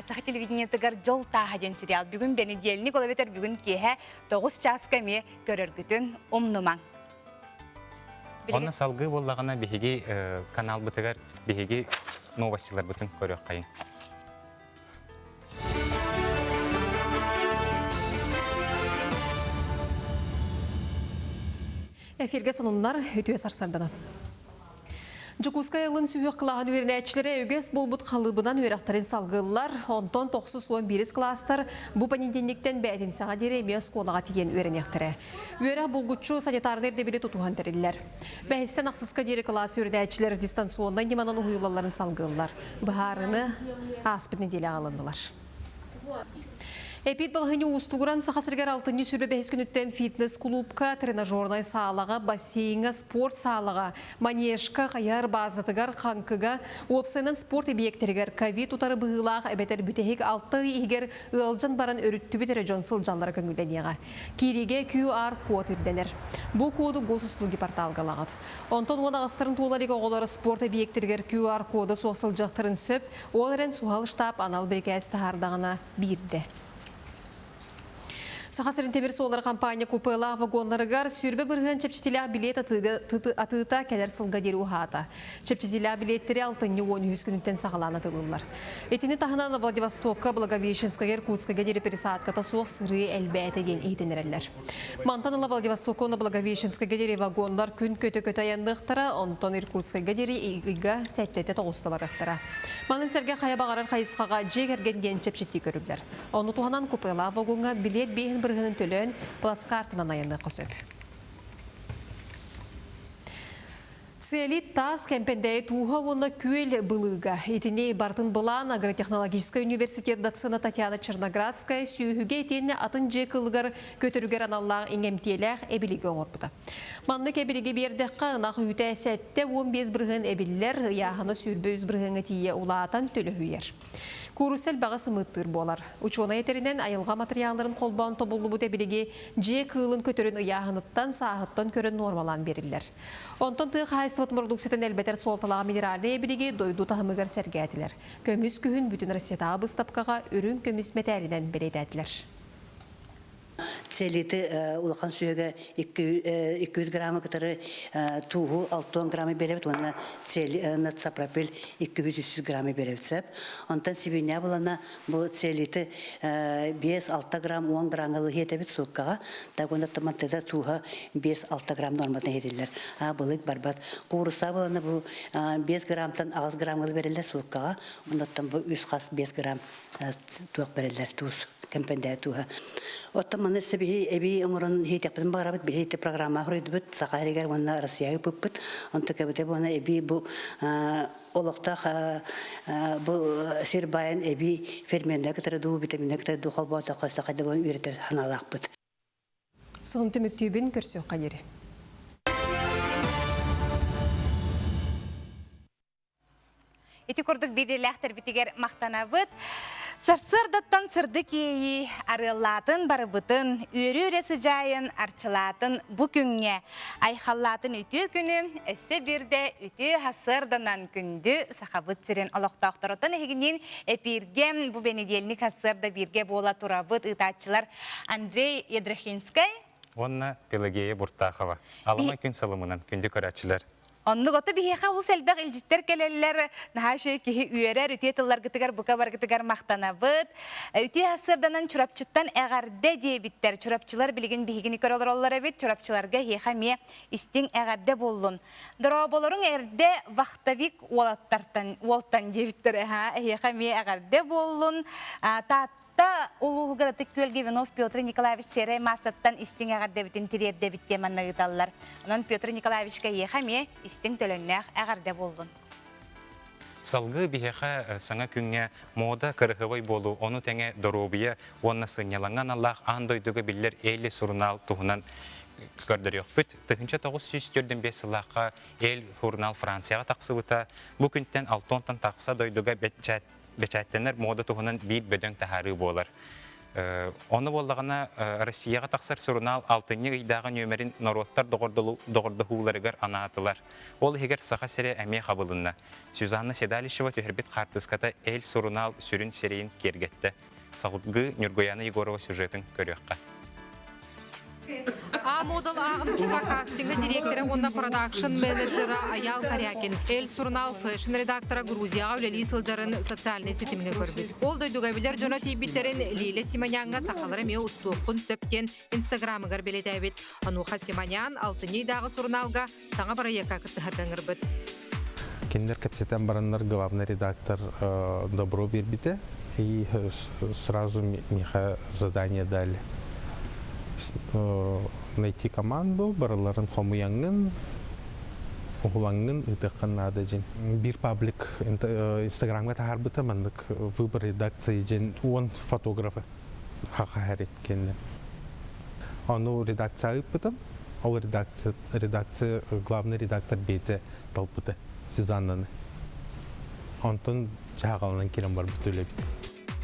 саха телевидение тыгар жол тағаден сериал. Бүгін бені деліні қолабетер бүгін кеге 9 часка ме көрергітін умнумаң. Онна салғы болағына бігеге канал бұтығар бігеге новостилар бұтын көрек қайын. Эфирге сонунлар өтуе сарсардана. Жукускай ылын сүйек қылаған өрінәтшілері өгес болбұт қалыбынан өріқтарын салғылар, онтон 9-11 кластар бұ паненденліктен бәдін саға дереме сколаға теген өрінектірі. Өрі бұлғытшы санитарнер дебілі тұтуған тәрелілер. Бәйістен ақсысқа дері класс өрінәтшілер дистанциондан неманан ұйылаларын салғылар. Бұхарыны аспытын делі алындылар. Эпид балғыны ұстығыран сақасыргер алтыны сүрбе бәйіз күніттен фитнес-клубка, тренажернай сағалаға, бассейнға, спорт сағалаға, манежка, қаяр базытығар, қанкыға, опсайнан спорт объектергер, ковид ұтары бұғылақ, әбетер бүтехек 6 егер ұлжан баран өріттүбі тережон сылжалары көңілденеға. Кириге QR код ирденер. Бұл коду госуслуги порталғалағад. Онтон оны ағыстырын туыларығы оғылары спорт объектергер QR коды соқсыл жақтырын сөп, оларын суғал штаб анал біргәсті ардағына бірді. Сахасырын темір солар компания купыла вагонларыгар сүрбе бірген чепчетиля билет атыта кәлер сылға дері ұхата. Чепчетиля билеттері 6-10 күніттен сағаланы тылылар. Етіні тағынан Владивостокка, Благовещенская, Иркутская дері пересадката соқ сыры әлбәтеген ейтенерелер. Мантанала Владивостокка, Благовещенская дері вагонлар күн көті-көті аяндықтыра, онтон Иркутская дері иға сәттеті тоғысты барықтыра. Манын сәрге қая бағарар қайысқаға жегерген чепчети көріблер. Оны туғанан купыла вагонға билет бейін біргінің төлін плацкартынан айынды қосып. Целит тас кемпендей туға оны күел бұлыға. Етіне бартын бұлан агротехнологический университет доцена Татьяна Черноградская сүйіге етені атын жекілгір көтіргер аналлағы еңемтелер әбілігі оңырпыды. Манны кәбілігі бердіққа ұнақ үйті әсетті 15 біргін әбілілер яғыны сүрбе 100 біргіні тие ұлаатан төлі үйер. Курусел бағасы мұттыр болар. Учона етерінен айылға материалларын қолбауын тобылы бұт әбілігі же кылын көтерін ұяғыныттан сағыттан көрін нормалан берілер. Онтон тұқ хайстыват мұрдуксетін әлбетер солталаға минералды әбілігі дойду тағымығар сәргәтілер. Көміс күхін бүтін Россияда абыстапқаға үрін көміс метәрінен бередәтілер. Целиты улахан сүйеге 200 граммы кытары туğu 6 граммы беребет, оны нацапропил 200-300 граммы беребет. Онтан сибине булана бу целиты 5-6 грамм 10 граммы хетебет суккага, так онда томаттыда туğu 5-6 грамм норматан хетилер. Булык барбат. Куруса булана бу 5 граммтан 6 граммы берилер суккага, онда там бу 5 грамм туğ берилер туз. Кемпендәтуha. Оттаманы себеһи эби оңорон хитепен барабыт бихите программа хөрөдбүт сакайрыгар онна Россияга пуппут. Онта кебете бона эби бу олокта бу сирбайын эби фермендә китер ду витаминнә китер ду халбата кайсакайда бон үретер ханалакпыт. Соң төмөктүбүн көрсөк кайыры. Эти көрдік беделәқтір бітігер мақтанабыт. Сарсырдаттан сырды кейі арылатын барыбытын, өрі-өресі жайын арчылатын бұ күнге. Айхаллатын үті күні, әсі бірді үті хасырданан күнді сақабыт сірен олықтақтыр. Отын әгінен әпіргем бұ бенеделінік хасырда бірге бола тұрабыт ұтатчылар Андрей Едрахинскай. Онна Пелагея Буртахова. Алама күн салымынан күнді көрәтшілер. Онны готы бихеха ул сәлбәк илҗиттер келелләр нахашы ки үерәр үтә тыллар гытыгар бука бар гытыгар мактанабыт үтә хасырданан чурапчыттан әгәрдә дебиттер чурапчылар билеген бигени көрәләр бит чурапчыларга хеха ме истин әгәрдә буллын дроболорың әрдә вахтавик уолттан дебиттер хеха ме әгәрдә буллын та улугыраты Көлгевинов Петр Николаевич сере масаттан истин әгәрдә бит интерьер дебит теманы гыталлар. Онан Петр Николаевичка ехаме истин төлөннәк әгәрдә булдын. Салгы бихеха саңа күнгә мода кырыгыбай болу, оны тәңе доробия, онна сыняланган Аллах андойдыгы биллер эйле сурнал туһунан көрдөрөк бүт. 1945 сылакка эл журнал Францияга таксыбыта. Бу күнтен 6 тан такса дойдыга бечәттенер мода туһунан бит бөдөң тахары болар. Оны болдағына Россияға тақсар сурунал 6-ны ыйдағы нөмерін народтар доғырдығуларығар анатылар. Ол егер сақа сере әме қабылынна. Сюзанна Седалишева төхірбет қартыската әл сурунал сүрін серейін кергетті. Сағылғы Нюргояна Егорова сюжетін көріққа. А-модал ағынысыға кастингі директоры онна продакшн менеджері Аял Карякин, Эл Сурнал фэшн редактора Грузияға үлелі сылжарын социальный сетіміне көрбіл. Ол дөйдіғабілер жона тейбіттерін Лиле Симонянға сақалары ме ұстуқын сөптен инстаграмығыр беледі әбет. Ануха Симонян 6-дағы Сурналға саңа бара ека күттіғардан ғырбыт. Кендер кәпсетен баранлар главный редактор добро бербіті, и сразу меха задание дали. Найти команду, бараларын хомуяңын, оғылаңын үтіққан нады жен. Бір паблик инстаграмға тағар бұта мандық выбор редакция жен, он фотографы хақа әрет кенді. Оны редакция айып бұтым, ол редакция, главный редактор беті талпыты, Сюзаннаны. Онтын жағалынан келем бар бұтылы біті.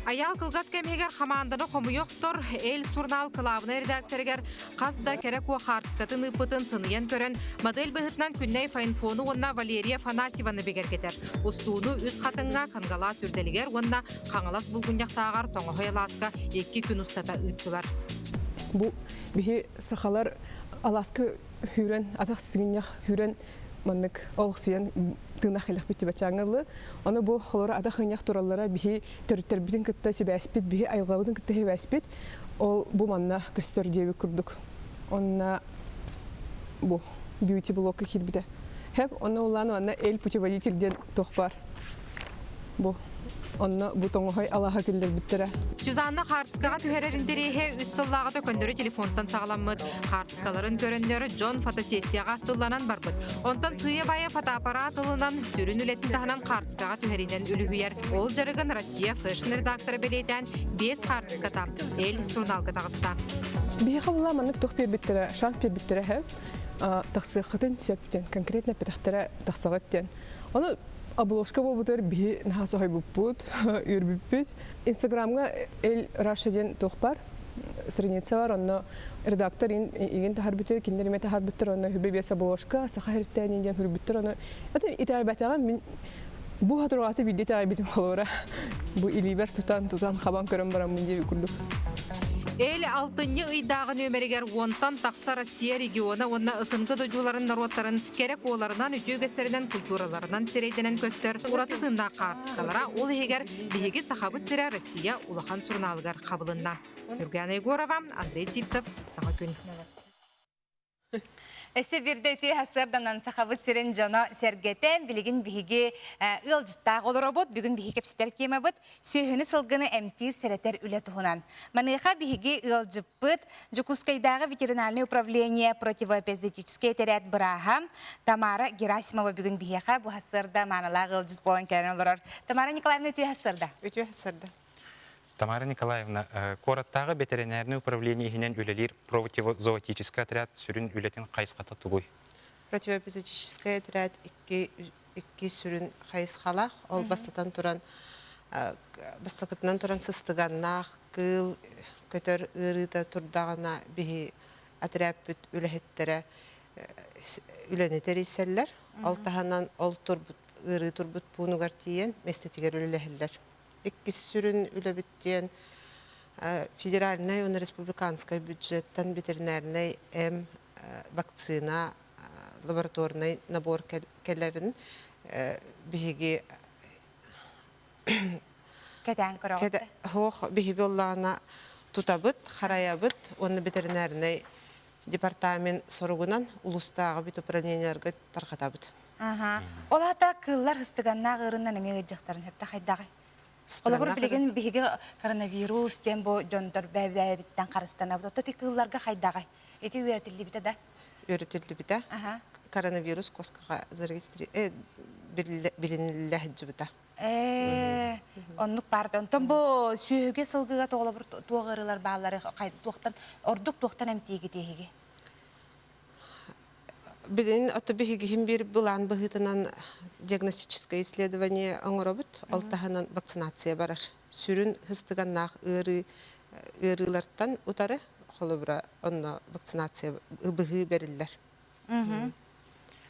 Аял кылгат кемегер хаманданы хомуйоқтор Эл Сурнал кылабына редакторгер қазда керек уақарскатын ыпытын сыныян көрін модель бұғытнан күнней файнфону онна Валерия Фанасьеваны бегергетер. Устуыну үз қатынға қанғала сүрделігер онна қаңалас бұлғынjақтағар тоңы хояласка 2 күн ұстата ұйттылар. Бұ бігі сақалар аласкы хүрен, атақ сігіннях хүрен маннык олықсуян тыңнақ елік бітті бәчаңылы. Оны бұл холора атақ ұйнақ туралара бігі түріттер бітін күтті себе әспет, бігі айылғауыдың күтті хеп әспет. Ол бұл манна көстер дейбі күрдік. Онна бұл бьюти-блогы келбіді. Хеп, оны оланы онна эл путеводительден тоқ бар. Бұл. Онна бутоңғай алаға келдер біттірі. Сюзанна Хартскаға түхереріндерейе үс сыллағы төкөндері телефонтан сағаламыд. Хартскаларын көріндері Джон фотосессияға аттыланан барбыд. Онтан сыя байы фотоаппарат ылынан сүрін үлетін тағынан Хартскаға түхерінен үлігүйер. Ол жарығын Россия фэшн редакторы белейден 5 Хартската, Эл Сурналға тағыста. Бейі қабыла манық тоқ бер біттірі, шанс бер біттірі әп, тақсықытын сөптен, конкретно петақтары тақсығыттен. Оны обложка болбутер би нахасохай буппут, юрбиппут. Инстаграмга эл рашаден тоқпар, страница бар, онно редактор иген тахар битер, киндериме тахар битер, онно хүбе бес обложка, саха херттен иген хүр битер, онно. Это итар бәтәгән мин бу хатırгаты бидде тагы битем холора. Бу илибер тутан хабан көрөн барам мин дип күрдүк. Эл 6-ны ыйдағы нөмерегер онтан тақса Россия региона онна ысынғы дойдуларын народтарын керек оларынан үтеугестерінен культураларынан серейденен көстер. Ураты тында қартықалара ол егер бейге сақабыт сірі Россия улахан сурналығар қабылында. Нургияна Егорова, Андрей Сипцев, Саға күн. Эссе бирде үтү хасырданан сахабыт сирен жана сергетен билигин биһиги ылжыттаак олоробут бүгүн биһи кепситер кемебит сүйүнү сылгыны эмтир серетер үле туһунан маныха биһиги ылжыппыт Жукускайдагы ветеринарное управление противоэпизоотический отряд Браха Тамара Герасимова бүгүн биһиха бу хасырда маналак ылжыт болон келен олорор. Тамара Николаевна үтү хасырда. Үтү хасырда. Тамара Николаевна, Кораттағы ветеринарный управление хинен үлелер противозоотический отряд сүрін үлетін қайысқата тугуй. Противоэпизоотический отряд икки сүрін қайысқалақ, ол бастатан туран сыстығаннақ, кыл, көтөр ырыда турдағына бихи отряд бүт үлехеттері үленетер иселлер. Ол тағанан ол ыры турбут пуынугар тиен местетигер үлелехеллер. Икки сүрін үлебіттен федеральный и республиканский бюджеттен ветеринарный вакцина лабораторный набор келлерин биһиги Кәтән көрөктө. Хох биһиги оллана тутабыт, хараябыт, оны ветеринарный департамент соругунан улустагы бит управлениелерге таркатабыт. Олата кыллар хыстыганна гырынан эмеге жактарын хепте хайдагы. Олар билеген биһиги коронавирус тем бу жондор бәбәбиттен карыстана. Бу тотик кылларга хайдагы. Эти үертилли бите да. Үертилли бите. Коронавирус коскага зарегистрировать билинле хаҗбыта. Оннук барды. Онтон бу сүйөге сылгыга тоголор тугырылар баалары кайда туктан ордук туктан эмтиги тегиги. Билин отобихигим бир булан быгытынан диагностическое исследование оңоробут, алтаханан вакцинация барар. Сүрүн хыстыганнак ыры ырылартан утары холобра онно вакцинация быгы бериллер.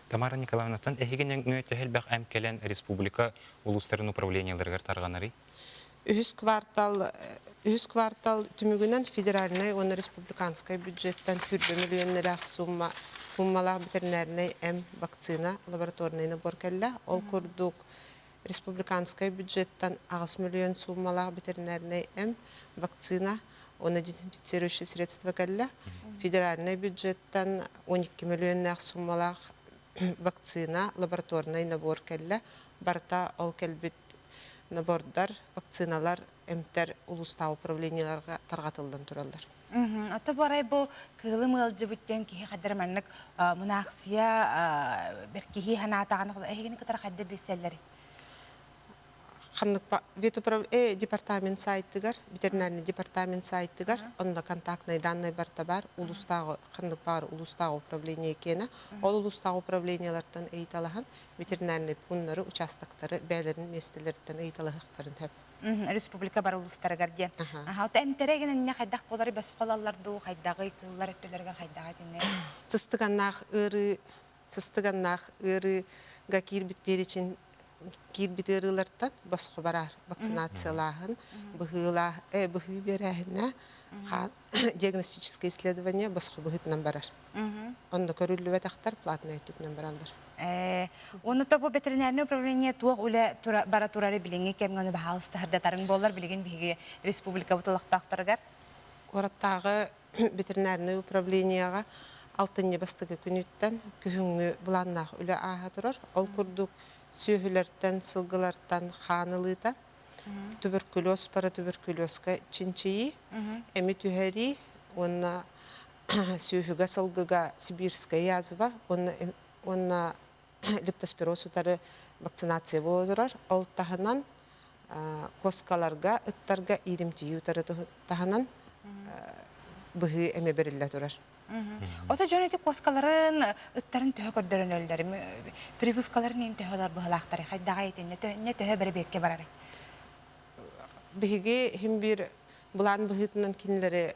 Тамара Николаевнатан эхигенен өтөһөл бак әмкелен республика улустарын управленияларга тарганары. Үһүс квартал түмүгүнен федеральный, оны республиканская бюджеттен 4 миллионнерах суммалах ветеринарный вакцина лабораторный набор келле. Ол курдук республиканская бюджеттен 9 миллион суммалах ветеринарный вакцина, оны дезинфицирующие средства келле. Федеральный бюджеттен 12 миллионнах суммалах вакцина лабораторный набор келле. Барта ол келбит набордар, вакциналар эмтер улуста управленияларга таргатылдан туралдар. Ата барай бу кылым ылжы бүттен ки кадыр маннык мунаксия бер ки ханатаган эхигин кытар кадды беселлери. Ханнык департамент сайтыгар, ветеринарный департамент сайтыгар, онда контактный данный бар улустагы ханнык бар улустагы управление экени. Ол улустагы управлениялардан эйталахан ветеринарный пункттары, участоктары, бәйлерин местелерден эйталахтарын тап. Республика бар улустары гардия. Ата эмтереген не хайдак болары бас колалларду хайдагы кыллар өттөлөргө хайдага дине. Сыстыганнах ыры гакир бит перечин кирбит ырылардан баскы барар вакцинациялахын быгы берәһенә диагностическое исследование баскы быгытнан барар. Онда көрүлүбө тактар платный түтнен баралдар. Оны тобу ветеринарный управление туак үле бара турары билинги кемгөне баалыста хардатарын болар билеген биге республика буталактактаргар. Кораттагы ветеринарный управлениега 6 бастыгы күнүттен күһүңү буланнах үле аха турар. Ол курдук сүйүлөрдөн, сылгылардан ханылыта. Туберкулез, паратуберкулезга чинчии, эми түһәри, онна сүйүгө сылгыга сибирская язва, онна лептоспироз утары вакцинация болдырар. Ол таханан коскаларга, ыттарга иримтии утары таханан быгы эме бериле турар. Ота жөнөтү коскаларын ыттарын төһө көрдөрөн өлдөрүм. Прививкаларын эн төһөлөр быһалактары хайдага этин не төһө бере бекке барары. Биги хим бир булан быгытынан кинлери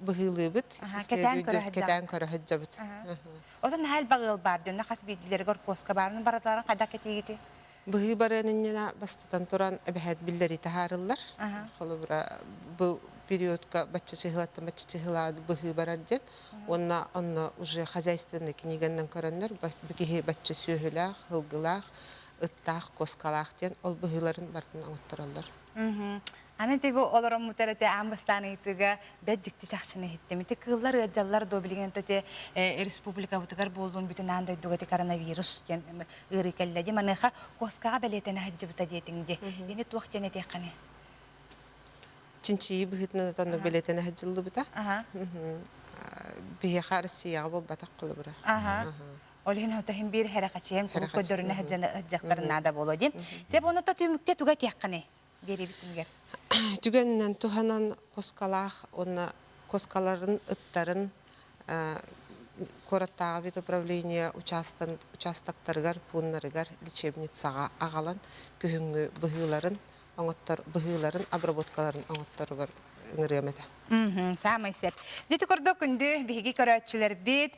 быгылыбыт, кетен көрөһөжөбүт. Ота нахал багыл бар дөндө хас бидилерге коска барын баратларын кайда кетигити. Быгы барынына бастатан туран эбехет биллери тахарылар. Холобра бу периодка бачча чыгылады быгы барарден. Онна уже хозяйственный книгеннен көрөннөр биги бачча сүйүлах, хылгылах, ыттах, коскалах ден ол быгыларын бартын аңыттыралар. Аны тибу олорон мутарате амбастаныйтыга бэджикти чакчыны хиттемити кыллар ыджаллар до билген төте республика бутыгар болдун бүтүн андай дугати коронавирус кен ыры келледи маныха коскага белетен хаджыбыта детиңди. Эне туактене текканы. Чинчи быгытны тонны белетен хаджылыбыта. Бие харсия бол батак кылыбыра. Олин хатахим бир харакачен көдөрүнө хаджактарын ада болодин. Сеп оны та түмүккө туга текканы. Бери битингер. Түгеннен туханан коскалах, онна коскаларын, ыттарын кораттағы вид управления участоктарыгар, пуннарыгар, лечебницаға ағалан күхіңгі бұғыларын, обработкаларын аңыттарыгар ыңырыямеді. Самый сеп. Дети көрдө күндү биги көрөтчүлөр бит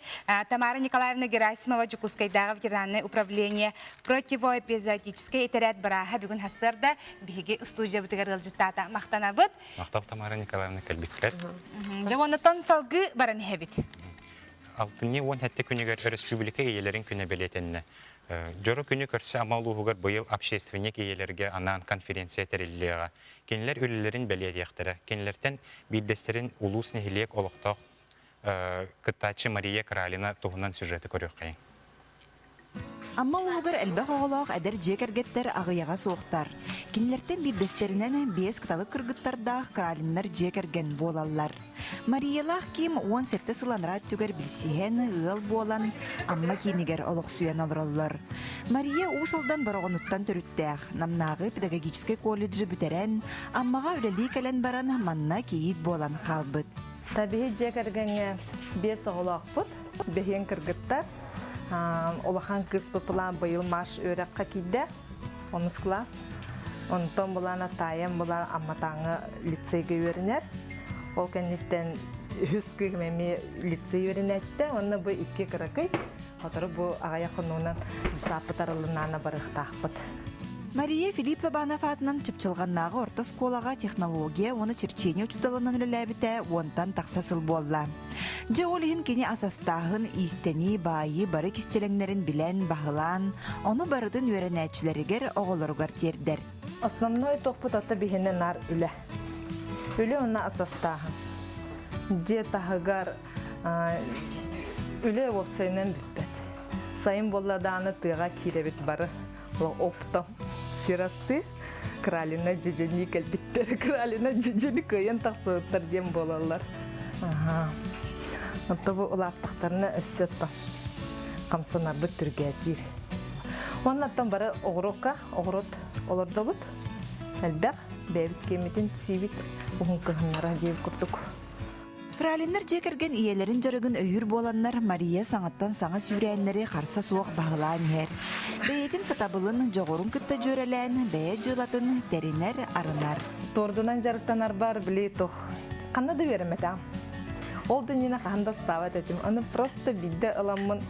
Тамара Николаевна Герасимова Жукускайдагы ветеринарное управление противоэпизоотической итерет бараха бүгүн хасырда биги студия битигер ылжытата мактанабыт. Мактал Тамара Николаевна Калбиткер. Жавонотон салгы баран хебит. Алтынне он хәтте күнігер республика иелерин күнә белетенне. Жоры күні көрсі амалуғығыр бұйыл общественник иелерге анан конференция тәрелілеға. Кенілер өлілерін бәлет яқтыры. Кенілерден билдестерін улус нехилек олықтақ кыттачы Мария Кралина туғынан сюжеті көрек қайын. Амма улугар әлбәқ оғылақ әдір жекергеттер ағыяға соқтар. Кенілерден билдестерінен бес кыталық кыргыттардақ Кралиннар жекерген болалар. Мариялақ ким 17 сыланра түгер білсиген ұғыл болан, амма кейінігер олық сүйен алыралар. Мария ұсылдан барағынуттан түріттәқ, намнағы педагогический колледжі бүтерен, аммаға үлелі кәлен баран манна кейіт болан қалбыт. Табиғи жекергенге бес оғылақ бұд, бейен кыргыттар. Олахан кыз бұпылан бұйыл маш өрекқа кейді, 10 класс. Онтон бұлан атайын бұлан амматаңы лицейге өрінер. Ол кәнеттен үскі мәме лицей өрінәчті, оны бұл 2 қырықай, отыры бұл ағая қонуынан сапытарылынаны барықтақпыт. Мария Филиппова атынан чыпчылғаннағы орта сколаға технология, оны черчение учудалынан үліләбіті, онтан тақсасыл болла. Же олығын кені асастағын, истені, байы, бары кистелеңнерін білен, бағылан, оны барыдың өрінәтшілерігер оғылырғар тердер. Основной тоқпыт аты бігені нар үлі. Үлі оны асастағын. Же тағығар үлі опсайынан бітпет. Сайын болладағаны тыға киребет бары. Оптом. Сирасты, кралина жежени кәлбиттері, кралина жежени көйен тақсығыттар дем болалар. Оттабы ұлақтықтарына өссеттім. Қамсанар бұт түрге әтір. Онлаттан бары оғырыққа, оғырот оларда бұт. Әлбәқ, бәйбіт кеметін сейбіт, ұғын қығынлара дейіп күрдік. Кралиннер жекерген иелерин жарыгын өйір боланнар Мария саңаттан саңа сүйрәннері қарса суық бағылан ер. Бәйетін сатабылын жоғырын күтті жөрелән, бәйі жылатын дәрінер арынар. Тордынан жарықтанар бар білей тоқ. Қанады веремет, Ол дүниені қағында стават әтім. Оны просто бидді ыламын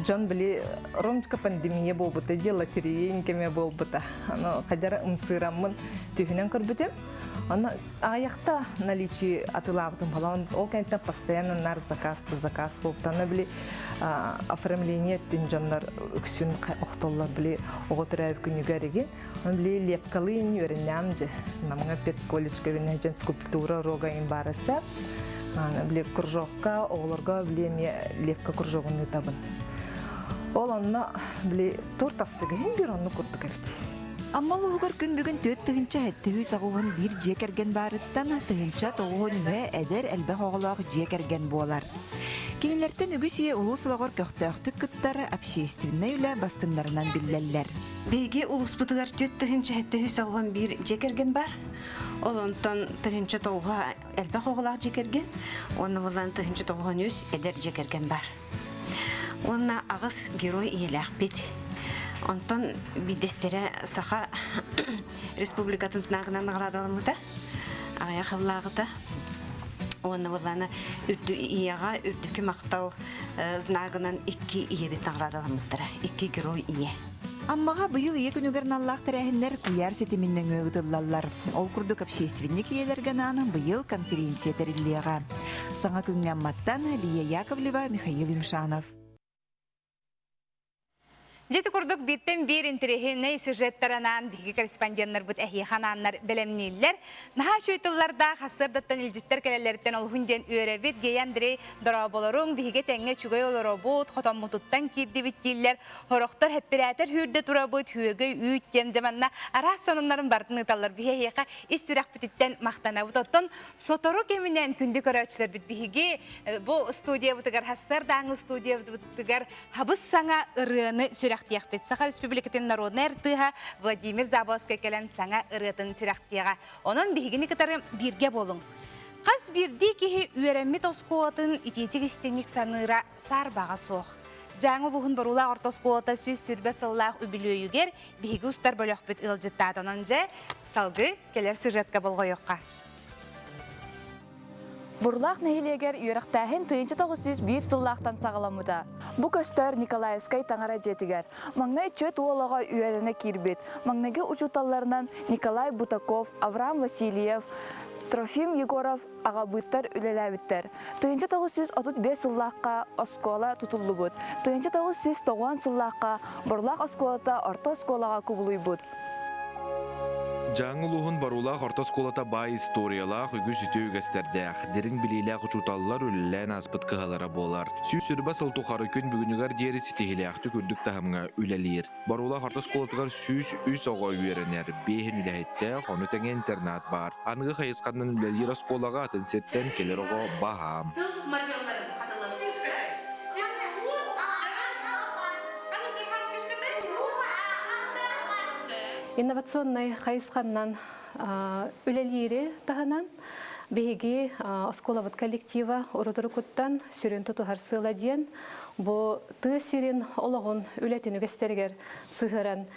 Джон білей ромчка пандемия бол бұта, де лотерея инкеме бол бұта. Қадары ұмсырамын түйінен көрбітем. Она аяқта наличие атылабытын бала, ол кәнттен постоянно нар заказ болып. Таны біле оформление тінжанлар үксін оқтоллар біле оғытыр әйіп күнігер еген. Он біле лепкалыйын өрінням же. Намыңа пет колледжка венен скульптура рогайын барысы. Біле күржоққа, оғыларға біле ме лепка күржоғын табын. Ол онына біле тортастығы бір онны күрді кәбіті. Аммал уғыр күн бүгін төт тығынша әттігі сағуғын бір жекерген барыттан тығынша тоғуын үе әдер әлбәқ оғылақ жекерген болар. Кенелерден үгісие ұлыс олағыр көқтіқтік күттары общественный үлі бастындарынан білдәлілер. Бейге ұлыс бұтығар төт тығынша әттігі сағуғын бір жекерген бар. Ол онтан тығынша тоғуға әлбәқ оғылақ жекерген, оны болан тығынша тоғуғын үз әдер жекерген бар. Онына ағыз герой иеләқ бет. Онтон бидестері саха республикатын сынағынан ғырадалымыда, ағая қыллағыда. Оны боланы ияға үрдікі мақтал сынағынан 2 иебетін ғырадалымыдыра, 2 герой ие. Аммаға бұйыл ие күнігерін Аллах тәрәхінлер күяр сетіміннен өғдылалар. Ол күрдік общественник иелерген анын бұйыл конференция тәріллеға. Саңа күнген маттан Лия Яковлева, Михаил Юмшанов. Жеті күрдік биттен бір интерехіне сюжеттерінен бігі корреспонденттер бұд әхейхананлар білемнейлер. Наға шөйтілларда қасырдаттан үлжеттер кәрелерден ол хүнден өребет гейендірей дұраболырың бігі тәңе чүгей олар бұд, хотан мұтыттан кирді біттейлер, хорықтар хәппірәтер хүрді тұра бұд, хүйегей үйттем деманна арас сонынларын бардың ұталар бігі әйеқа істірақ бітіттен мақтана бұд. Оттон сотору кемінен күнді көрәтшілер біт бігі бұл студия бұтығар, қасырдаңы студия бұтығар, хабыз саңа ұрыны сүрәқтияқ Саха Республикатын народный артыға Владимир Заболский кәлін саңа ұрытын сүрәқтияға. Оның бігіні кітары бірге болың. Қаз бірді кеге үйерәмет осқуатын итетік істенік саныра сарбаға соқ. Жаңы ұлығын барула ортосқуата сөз сүрбе сыллақ үбілі үйгер бігі ұстар бөліқ бүт ұлжыттады. Оның же салғы келер сюжетка болғы еққа. Бурлақ нәхилегер үйрақтағын 1901 сыллақтан сағаламыда. Бұ көстер Николаевскай таңара жетігер. Маңнай чөт уолаға үйеріне кирбет. Маңнайғы учуталарынан Николай Бутаков, Авраам Васильев, Трофим Егоров ағабыттар үлеләбіттер. 1935 сыллаққа оскола тұтылы бұд. 1990 сыллаққа Бурлақ осколата орта осколаға күбілуй бұд. Жаңы луғын барулақ орта сколата бай историялақ үгі сүті үгестердәқ. Дерін білейләқ ұчуталылар үлілән аспыт кығалара болар. Сүйс сүрбі сылтуқары күн бүгінігер дері сетихіләқті күрдік тағымға үлелер. Барулақ орта сколатығар сүйс үс оға үйерінер. Бейхін үләйітті қоны тәңе интернат бар. Анығы қайысқанның үлелер осколаға атын сеттен келер оға бағам. Инновационный хайысқаннан үлелері тағынан бейге осколавыт коллектива ұрытыры күттан сүрен тұтығар сыйла дейін бұл тұғы сирен олығын үлетін үгестергер сығыран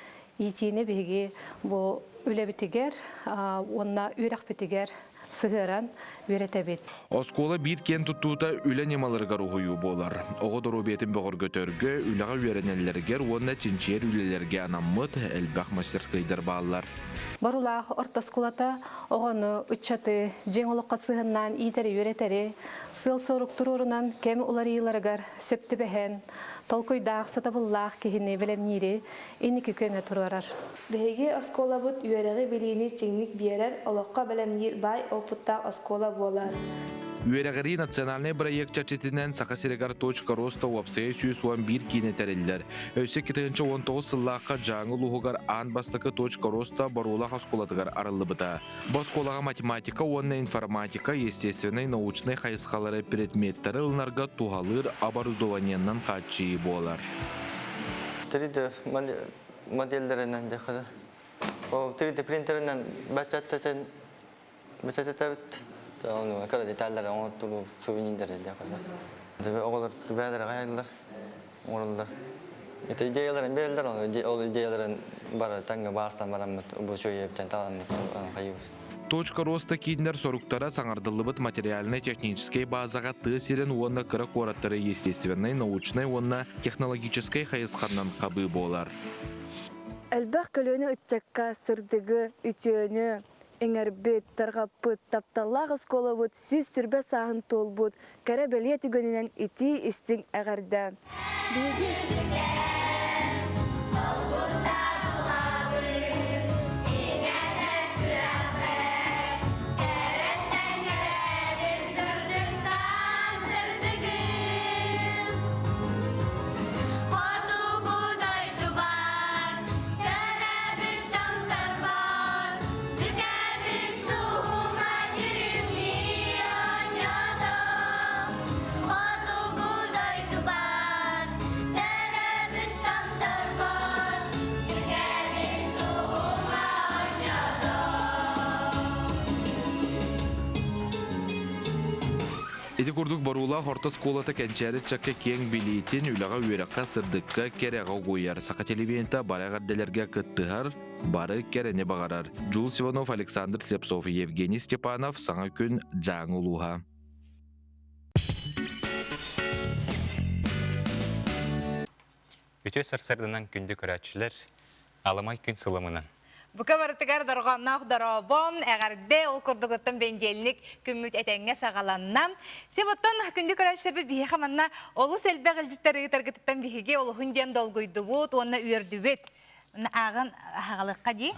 етейіне бейге бұл үлебітігер, онына үйрақ бітігер сыгыран үйретебит. Оскола бир кен туттуута үле немаларга рухую болар. Ого доробетин богор көтөргө, үлага үйренеллергер, онна чинчер үлелерге анаммыт, элбах мастерскайдар баалар. Барулах ортоскулата оғаны үтчаты жеңолыққа сығыннан итері үйретері, сыл соруктурурунан кем уларыйларыгар сөпті бәхен, толкуйдақ сатабыллақ кехіне білемнері инікі көңі тұрарар. Бәйге оскола бұд үйеріғі білейні жеңнік берер, олыққа білемнер бай опытта оскола болар. Үйерегери национальный проект чачетинен сахасирегар.роста уапсая сүйсуан бир кинетереллер. Өсі 19 сыллаққа жаңы луғығар анбастықы.роста барулақ осколадығар арылы бұта. Басколаға математика, онна информатика, естественный, научный хайысқалары предметтері ылнарға туғалыр оборудованияннан қатчии болар. 3D модельдерінен декады. 3D принтерінен бәчәттәтен onu kadar detayları onu tulu souvenirleri de kadar. Tabii oğullar beyler gayetler, oğullar. İşte ideyaların belirler onu, ideyaların bara tanga bastan bara mı bu şöyle bir tane mı kayıyoruz. Точка роста киндер соруктара саңардылыбыт материально-технической базаға тысерен онна кыра кораттары естественной, научной, онна технологической хайысқаннан қабы болар. Әлбәқ көлөні үтчекка сырдығы, үтөні, Эңербет, тарғаппыт, тапталлағы скола бұд, сүз сүрбе сағын тол бұд, кәрі бәле түгінінен ити істің әғарда. Эти курдук барула хорта сколата кенчәрі чакка кең билетин үліға үйераққа сырдыққа кереға қойар. Сақа телевизионда барағарделерге кыттығар, бары керене бағарар. Джулс Иванов, Александр Слепцов, Евгений Степанов, саңа күн жаңы ұлуға. Өте сарсардынан күнді көрәтшілер, аламай күн сылымынан. Бұқа барытығар дұрғаннақ дұрабом, әғарде ол күрдігіттің бенделінік күмміт әтәңе сағаланнам. Себоттан күнді көрәшілер бір бейе қаманна олыс әлбәқ әлжіттері тарғыттан бейге ол хүнден долгойды бұд, онына үйерді бет. Ағын ағалыққа дей?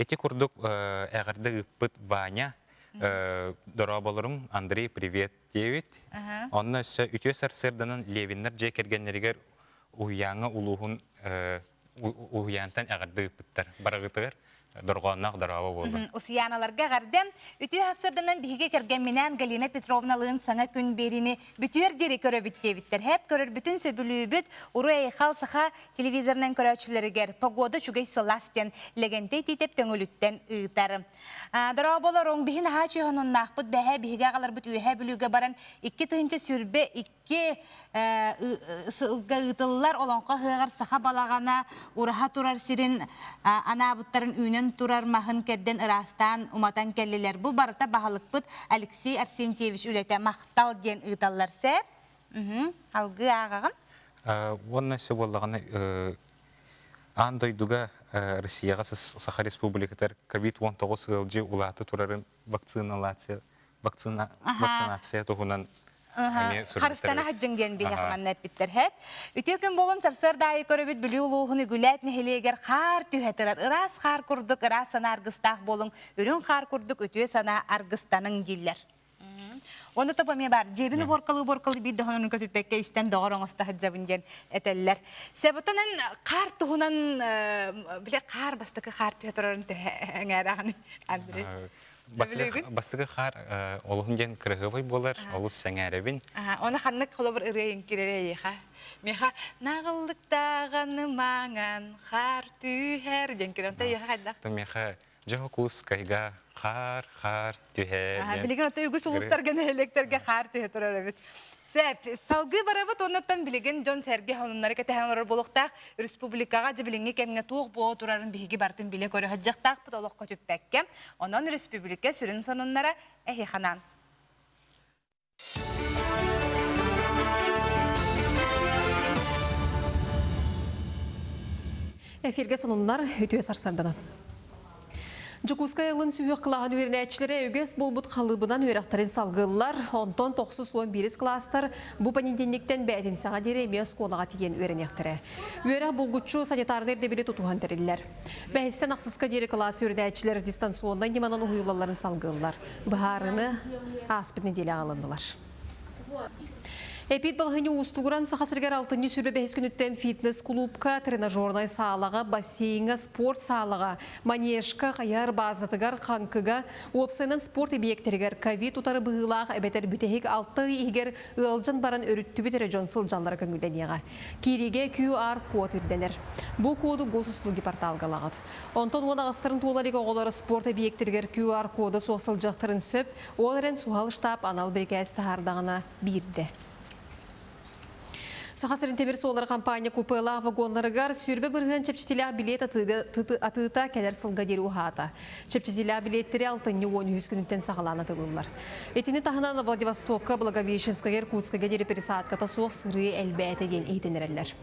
Эти күрдік әғарды ұппыт Ваня, дұрабаларым, Андрей, привет, девет. Онына өте сарсарданын левиннер жекергенлерігер уяңы улуғын уянтан әғарды ұппыттар. Барағытығыр дұрғаннақ дұрабы болды. Усияналарға ғардем, үті хасырданын бігі кергенменен Галина Петровналығын саңа күн беріні бүтер дері көрі бүттевіттер. Хәп көрір бүтін сөбілі бүт, ұры әйқал сақа телевизорынан көрәтшілерігер погоды жүгей сыластен легенде тетеп төңіліттен ұйтары. Дұраболар оң біхін хачы ғанын нақпыт бәхә бігі ағалар бүт үйе білуге баран 2 тығынчы сүрбе 2 сылға ұтылылар олонқа ғығар сақа балағана ұраға тұрар сирин анабыттарын үйнен турар махын кәдден ырастан уматан кәллелер. Бұл барыта бағалық бұд Алексей Арсентьевич үләті мақтал ден ұйталар сәп. Алғы ағағын? Онна сөп олағаны андойдуға Россияға Саха Республикатар COVID-19 сығылжы улаты турарын вакцинация тұғынан Қарыстана хаджыңден бейі қаманна әппеттер әп. Үте күн болын сарсар дайы көрібіт білі ұлуғыны гүләт нәхелегер қар түйетірар. Ирас қар күрдік, ирас сана арғыстақ болың, үрін қар күрдік, өте сана арғыстаның дейлер. Оны топаме бар. Жебіні борқалы бейді ғанын көтіппекке істен доғырың ұста хаджабын ден әтәлілер. Сәбітінен қар тұғынан, біле қар бастықы қар түйетірарын әңәрағыны. Андрей. Бастығы қар олығын ген кірғывай болар, олыс сәңәребін. Оны қаннық қолы бір үрейін керерей еға. Меға нағылдықтағаны маңан қар түйер ден керем. Еға қайдақ? Меға жоқыз қайға қар түйер. Білеген оты үгіс ұлыстар гені электерге қар түйер тұрар өбіт. Сәп, салгы барабыт оннаттан билеген Джон Серги хануннары кәтәһән орыр болуқтақ, республикаға жібіліңге кәміне туық болу турарын биһиги бартын биле көрі хаджақтақ бұд олыққа түппәкке, онан республика сүрін сонуннара әхи ханан. Эфирге сонуннар үтіе сарсардана. Жукускай ылын сүйек қылаған өрінәтшілері өгес болбут қалыбынан өріқтарын салғылар, онтон 9-11 кластар бұ паненденліктен бәдін саға дереме сколаға тиген өрінектірі. Өрі бұлғытшы санитарнер дебілі тұтуған тәрелілер. Бәйістен ақсысқа дері класс өрінәтшілер дистанциондан неманан ұйылаларын салғылар. Бұхарыны аспытны делі алындылар. Эпид балғыны ұстығыран сақасыргер 6-ні сүрбе бәйіз күніттен фитнес-клубка, тренажернай сағалаға, бассейнға, спорт сағалаға, манежка, қаяр базатығар, қанкыға, опсайнан спорт объекттергер, ковид ұтары бұғылақ, әбетер бүтәхек 6 егер ұлжан баран өрітті бітері жон сылжанлары көңілденеға. Кириге QR код ирденер. Бұл коду госуслуги порталға лағыд. Онтон оны ағыстырын туоларығы оғылары спорт объекттергер QR коды соқсылжақтырын сөп, оларын суғал штаб анал біргәсті хардағына бірді. Сахасырын темір солар компания купыла вагонларыгар сүрбе бірген чепчетиля билет атыта кәлер сылға дері ұхата. Чепчетиля билеттері 6-10 күнінтен сағаланы тылылар. Етіні тағынан Владивостокка, Благовещенская, Иркутская дері пересадката соқ сыры әлбе әтеген ейтінерелер.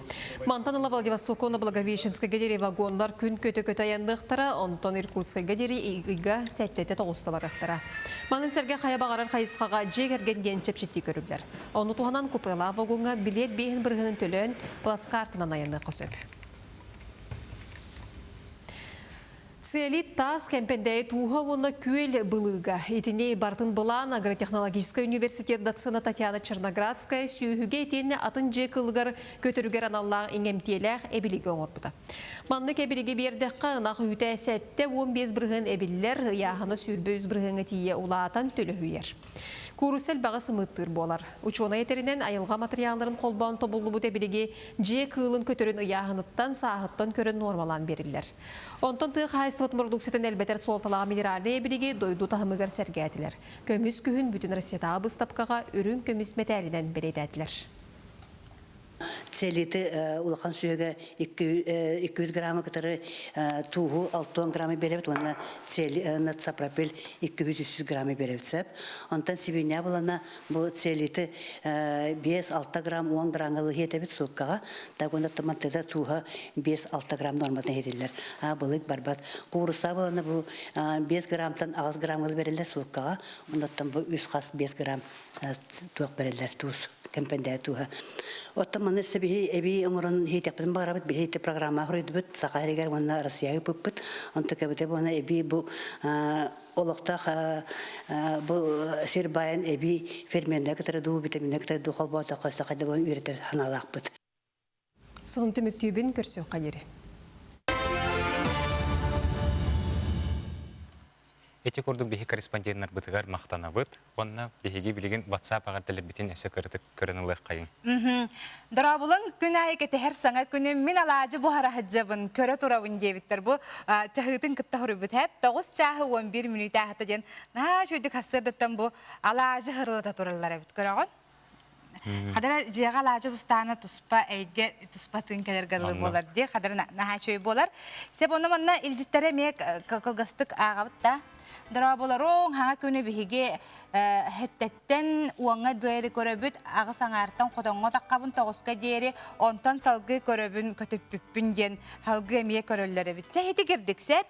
Мантаныла Владивостокка, Благовещенская дері вагонлар күн көті-көті аяндықтыра, онтон Иркутская дері иға сәттеті тоғыстыларықтыра. Манын сәрге қая бағарар қайысқаға жегерген чепчети көрілер. Оны туғанан купыла вагонға билет бейін біргінің төлін плацкартынан айынды қосып. Целит тас кемпендей туға оны күел бұлыға. Етіне бартын бұлан Агротехнологический университет доцена Татьяна Черноградская сүйіге етіне атын жекілгір көтіргер аналлағы еңемтеләқ әбілігі оңырбыда. Манлық әбілігі бердіққа ұнақ үйті әсәтті 15 біргін әбілілер яғыны сүрбе 100 біргіні тие ұлаатан төлі үйер. Курусел бағасы мұттыр болар. Учона етерінен айылға материалларын қолбауын тобылы бұд әбіліге же кылын көтірін ұяғыныттан сағыттан көрін нормалан берілер. Онтон тұқ хайстыват мұрдуксетін әлбетер солталаға минералды әбіліге дойду тағымығар сәргәтілер. Көміс күхін бүтін Россиятаға бұстапқаға үрін көміс метәрінен бередәтілер. Целиты улахан сүйеге 200 граммы кітары туғу 6 граммы беребет, онна нацапропел 200-300 граммы беребетсеп. Онтан себене болана бұл целиты 5-6 грамм 10 граммы хетебет суыққаға, так онда тамантыда туға 5-6 грамм норматын хетелер. Бұлық барбат. Қуырыса болана бұл 5 граммтан 6 граммы берелер суыққаға, ондаттан бұл 5 грамм туық берелер туыз. Кемпендәй туға. Оттаманы сәбі әбі ұмырын хейтеппін бағарабыт, бір хейті программа құрайды бұд, сақаригер оны Россияғы бұппыт. Онты көбіте бұны әбі бұл олықтақ сербайын әбі ферменді кітірі дұғы витаминді кітірі дұғы қолбауыта қойса қайды бұны үйретер ханалақ бұд. Соның түміктүйбін көрсеу қадері. Эти кордук бихи корреспонденттер бытыгар мақтанабыт, онна бихиги билеген WhatsApp агартылы битин эсе көрінілік қайын. Дарабылың күн айы әр саңа күні мен алажы бұхара хаджабын көрі тұрауын дебіттер бұ чахытын кітті хүрібіт әп 9 чахы 11 минут ағыты ден шөйдік хастырдыттан бұ алажы ғырылыта тұрылар әбіт көріғын. Қадара жеға алажы бұстаны тұспа әйге тұспатын кәдергілі болар де, қадара наға шөй болар. Сеп оны манна илжіттері мек қылғыстық ағабыт да. Дарабыларың хаңа көне бігеге хеттеттен уаңа дүйері көрөбіт, ағы саңарттан қодаңға таққабын тоғысқа дейері, онтан салғы көрөбін көтіппіппін ден халғы әмие көрөлері біт. Чәйті кердік сәт,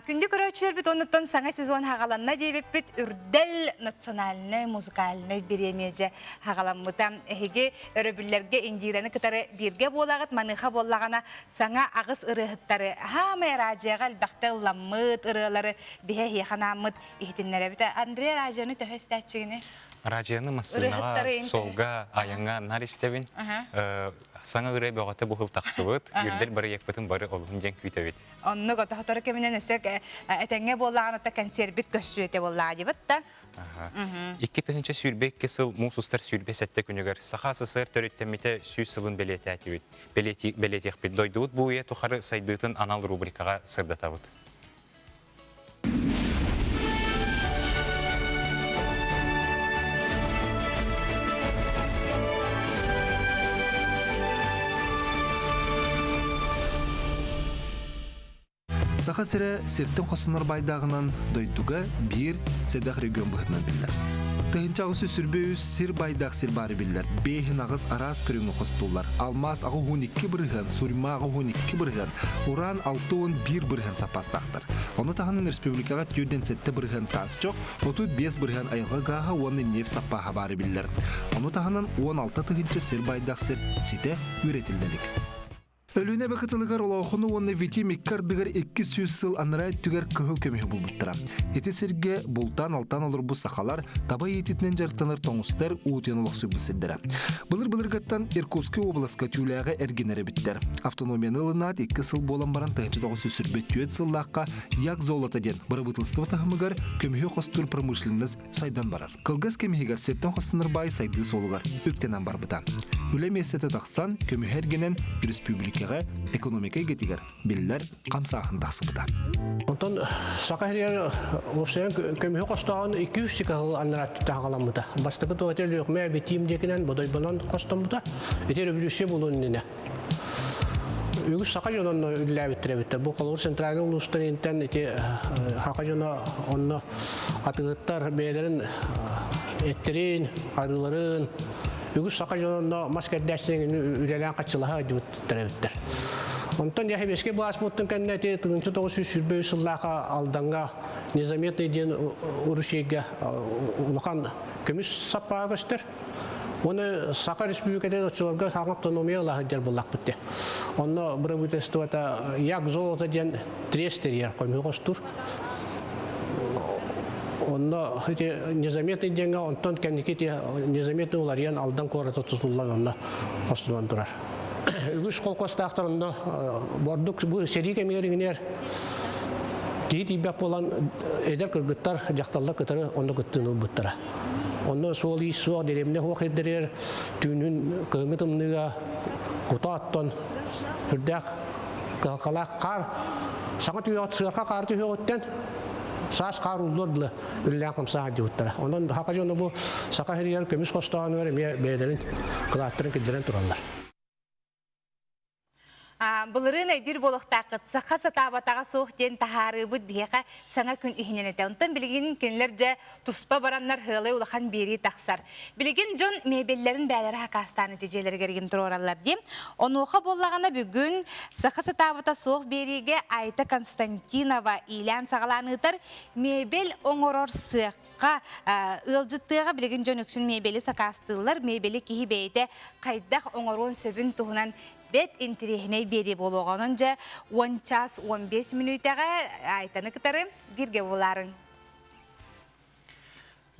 күнді көрөчілер біт, онытын саңа сезон хағаланна дейбіп біт, үрдел национальны, музыкальны беремеже хағаламыта. Әхеге өрөбілерге индираны кітары бірге болағыт, маныға болағана саңа ағыз ұрығыттары. Хама радияға әлбәқті ұламыт ұрығылары біге ханамыт ихтиннәре бит Андрей Ражаны төһәстәчигене. Ражаны масынаға, солга, аяңа наристебин. Саңа үрәй бөгәте бухыл тақсыбыт, үрдел бары екпетін бары олын ден күйтәбет. Онны готахтары кеминен өсек әтәңге боллағаны та консервит көссүете боллағы дебит та. Икки тыгынча сүрбек кесыл мусустар сүрбе сәтте күнігер. Саха сысыр төреттемете сүй сылын белеті әтебет. Белеті екпет. Дойдуыт бұуе тұқары сайдыытын анал рубрикаға сырдатабыт. Саха сире септен қосынар байдағынан дойдуга бир седах регион бұхытынан білдер. Тыгынчагысы сүрбөйүс сир байдак сир бары биллер. Бейхин агыс арас көрүңү костулар. Алмаз агы 12 бирген, сурма агы 12 бирген, уран 6-1 бирген сапастактыр. Оны тагынын республикага түйден сетте бирген тас жок, 35 бирген айылга гага оны неф саппаха бары биллер. Оны тагынын 16 тыгынча сир байдак сир сите үретилделик. Өлүнө бакытылыгар олохуну онны вити миккардыгар 200 сыл анрай түгер кыгыл көмөһү булбуттара. Эти сирге бултан алтан олор бу сахалар таба етитинен жарктаныр тоңустар уутен олоксу бусиддера. Былыр-былыргаттан Иркутский областка түүлэге эргенере биттер. Автономияны ылынат 2 сыл болан баран тыгынчы сүрбөттүөт сыллакка як золото ден бырыбытылстыва тахымыгар көмөһү костур промышленность сайдан барар. Кылгас кемигер сеттен костунар бай сайды солугар өктенен барбыта. Үлем эсете таксан көмөһү эргенен республика экономика гетигер биллер камсаахындаксыбыта. Онтон сакахирер опсен көмөһү костогон 200 сикал анрат таагаламыта. Бастыкы тоотел өкмө битим декинен бодой болон костомута. Этер бүлүшө болонуна. Үгүс сакажонон үлләбиттеребитте. Бу колор центральный улустарынтан эти хакажона онно атыгыттар бейлерин эттерин, адыларын Үгүс сакажонно маскердәсен үлелән качылаһа диттер. Онтон яһа беске бас буттын кеннәте 1900 сыллака алданга незаметный ден урушега улахан көмүс саппагыстыр. Оны Сака республикада очолга автономия лагер булак битте. Онно правительството як золото ден трестерьер комигостур. Онно эти незаметный деньги, онтон кенникити незаметный уларьян алдан кората тутулган онно остудан турар. Үгүс колкостактарында бордук бу сериге мээригинер кийит ибак болан эдер кыргыттар жакталда кытары онно кыттыны буттара. Онно соли соо деремне хокедерер түнүн кыңытымныга кутаттон үрдак калак кар саңа түйөт сырка кар түйөттен Сас каруллодлы үллән камсаа диуттара. Онон хакажоны бу сакахириян көмүс костаган өре бейлерин кылаттырын кидерен тураллар. Бұлырын әйдір болуқтақыт, саққа сатабатаға соқ ден тахары бұд бейқа саңа күн үйіненеті. Онтан білген кенлерде тұспа бараннар ғылы ұлақан бері тақсар. Білген жон мебеллерін бәлері хақастаны тежелері керген тұр оралар дем. Оны оқа болағана бүгін саққа сатабата соқ береге Айта Константинова Илян сағаланытар мебел оңырор сыққа ұлжыттыға білген жон өксін мебелі сақастылар, мебелі кейі бейді қайдақ оңырон сөбін тұғынан бет интерехіне бері болуғанынша 10 час 15 минутаға айтаны кітары бірге боларын.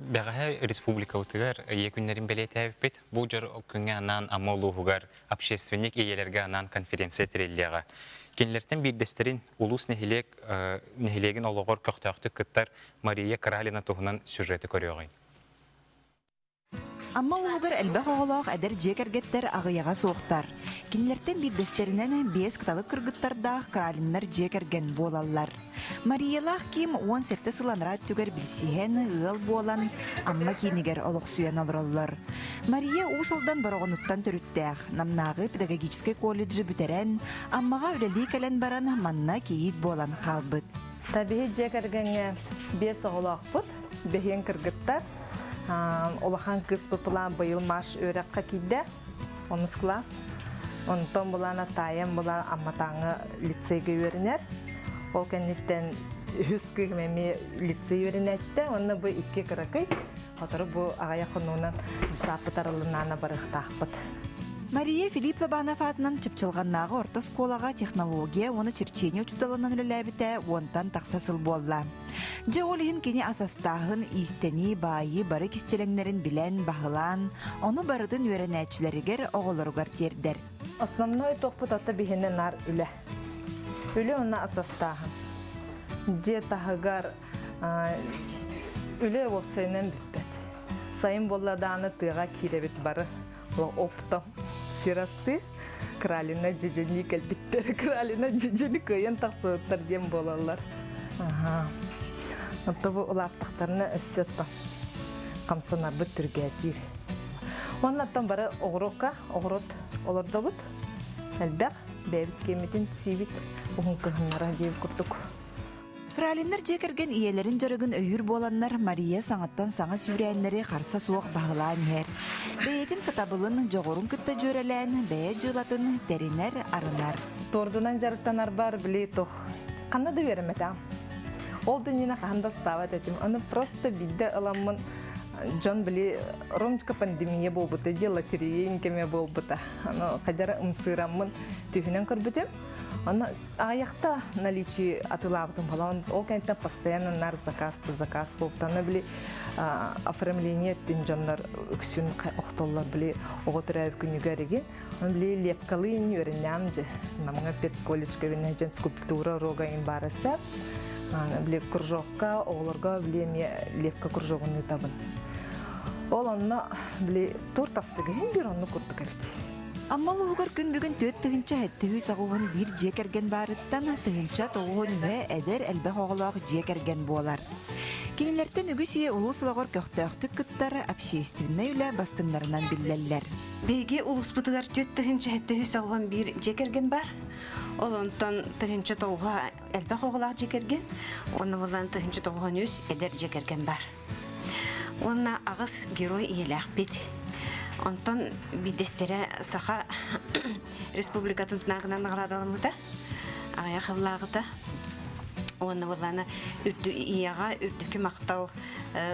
Бәғі республика өтігер екінлерін бәлеті әвіппет. Бұл жыр күнге анан амолуғығар общественник еелерге анан конференция тірелдеға. Кенлерден бірдестерін улус нехилегін олығыр көқтақты күттар Мария Кралина тұғынан сюжеті көріғын. Амма улугар әлбәқ оғылақ әдір жекергеттер ағыяға соқтар. Кенлерден бірдестерінен 5 кыталы кыргыттардақ кралиннар жекерген болалар. Мариялақ кем 17 сыланра түгер білсіген ұғыл болан, амма кенігер олық сүйен олыроллар. Мария усалдан барағыныттан түріттәқ, намнағы педагогический колледжі бүтерен, аммаға үлелі кәлен баран манна кейт болан қалбыт. Табиғи жекергенге 5 оғылақ бұд, бейен кыргыттар. Олахан кыз бұпылан бұйыл маш өрәққа кейді, 10 класс. Онтон бұлан атайын бұлан амматаңы лицейге өрінер. Ол кәнеттен үскі мәме лицей өрінәчті, оны бұл 2 қырықы. Отыры бұл ағая құнуынан сапытарылынана барықтақпыд. Мария Филиппова Банафатынан чыпчылғаннағы орта сколаға технология, оны черчение учудалынан үліләбіті онтан тақсасыл болла. Же олығын кені асастағын истені, байы, бары кистелеңнерін білен, бағылан, оны барыдың өрінәтшілерігер оғылырғар тердер. Основной тоқпыт аты бігінен нар үлі. Үлі оны асастағын. Же тағығар үлі опсайынан бүтпет. Сайын болладағаны тыға керебет бары. Оптом сирасты, кралина жежені кәлбеттері, кралина жежені көйен тақсығыттар дем болалар. Онты бұл ұлақтақтарына өссеттім. Қамсанар бұд түрге әтір. Оның аттан бары оғырыққа, оғырыт олырда бұд. Әлбәқ бәйбіт кеметін сейбіт ұғын кығынлара дейіп күрдік. Кралиннар жекерген иелерин жарыгын өйір боланнар Мария саңаттан саңа сүйрәннері қарса суық бағылан ер. Бәйетін сатабылын жоғырын күтті жөрелән, бәйе жылатын дәрінер арынар. Тордунан жарыттанар бар білей тоқ. Қанады берімет Ол дүниені қағында стават етім. Оны просто бидді ыламын Джон били ромчка пандемия болбыта, лотерея инкеме болбыта. Аны қадары ымсырамын түйінен көрбітем. Аны аяқта наличие атылабытым бала. Ол кәнттен постоянно нар заказ болбыта. Аны били оформление еттен жандар үксін оқтоллар били оғытырайып күнігереген. Аны били лепкалы ені өрінням же. Намыңа пет колледжка венен жен скульптура рогайын барысы. Били кружокка, оғыларға били лепка кружогыны табын. Ол онна били туртастығы бір онны күрдік әбіті. Аммалы угар күн бүгін төт тығынча әттігі сағуын бір жекерген барыттан тығынча тоғуын ве әдер әлбәқ оғылақ жекерген болар. Кейінлерден үгісие ұлыс ұлағыр көқтіқтік күттары общественный үлі бастынларынан білләлілер. Бейге ұлыс бұтығар төт тығынча әттігі сағуын бір жекерген бар. Ол онтан тығынча тоғуға әлбәқ оғылақ жекерген, оны болан тығынча тоғуын өз әдер жекерген бар. Онна ағыз герой иеләқ бет. Онтан бидестері сақа республикатын сынағынан ғырадалымыда, ағая қыллағыда. Оны боланы ияға үрдікі мақтал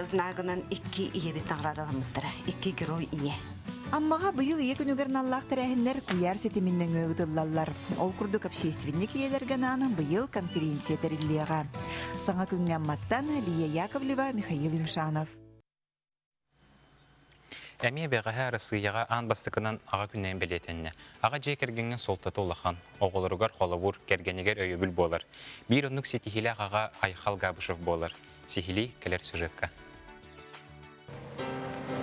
знағынан 2 ие бетін ғырадалымыдыра, 2 герой ие. Аммаға бұйыл ие күнігерін Аллах тәрәхінлер күйар сетіміннен өғдылалар. Ол күрдік общественник иелерген аны бұйыл конференция тәріліға. Саңа күнген маттан Лия Яковлева, Михаил Юмшанов. Әмие бәғаға арысыяға аң бастықынан аға күннен білетінне. Аға жекергенген солтаты олақан, оғылырғар қолыбур, кергенегер өйібіл болар. Bir онлық сетихилі аға Айхал Габышев болар. Сихили келер сюжетка.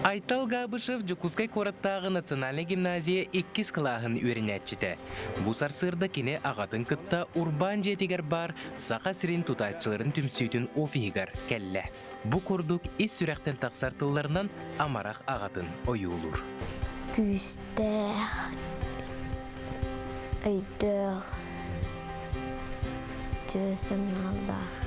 Айтал Габышев Жукускай кораттағы национальный гимназия 2 клағын өрінәтчіті. Бұсар сырда кене ағатын кытта урбан жетігер бар сақа сирин тұтатчыларын түмсүйтін офигар кәлі. Бұ көрдік ес сүрәқтен тақсартыларынан амарақ ағатын ойылыр. Күстер, өйдер, төсін аллар.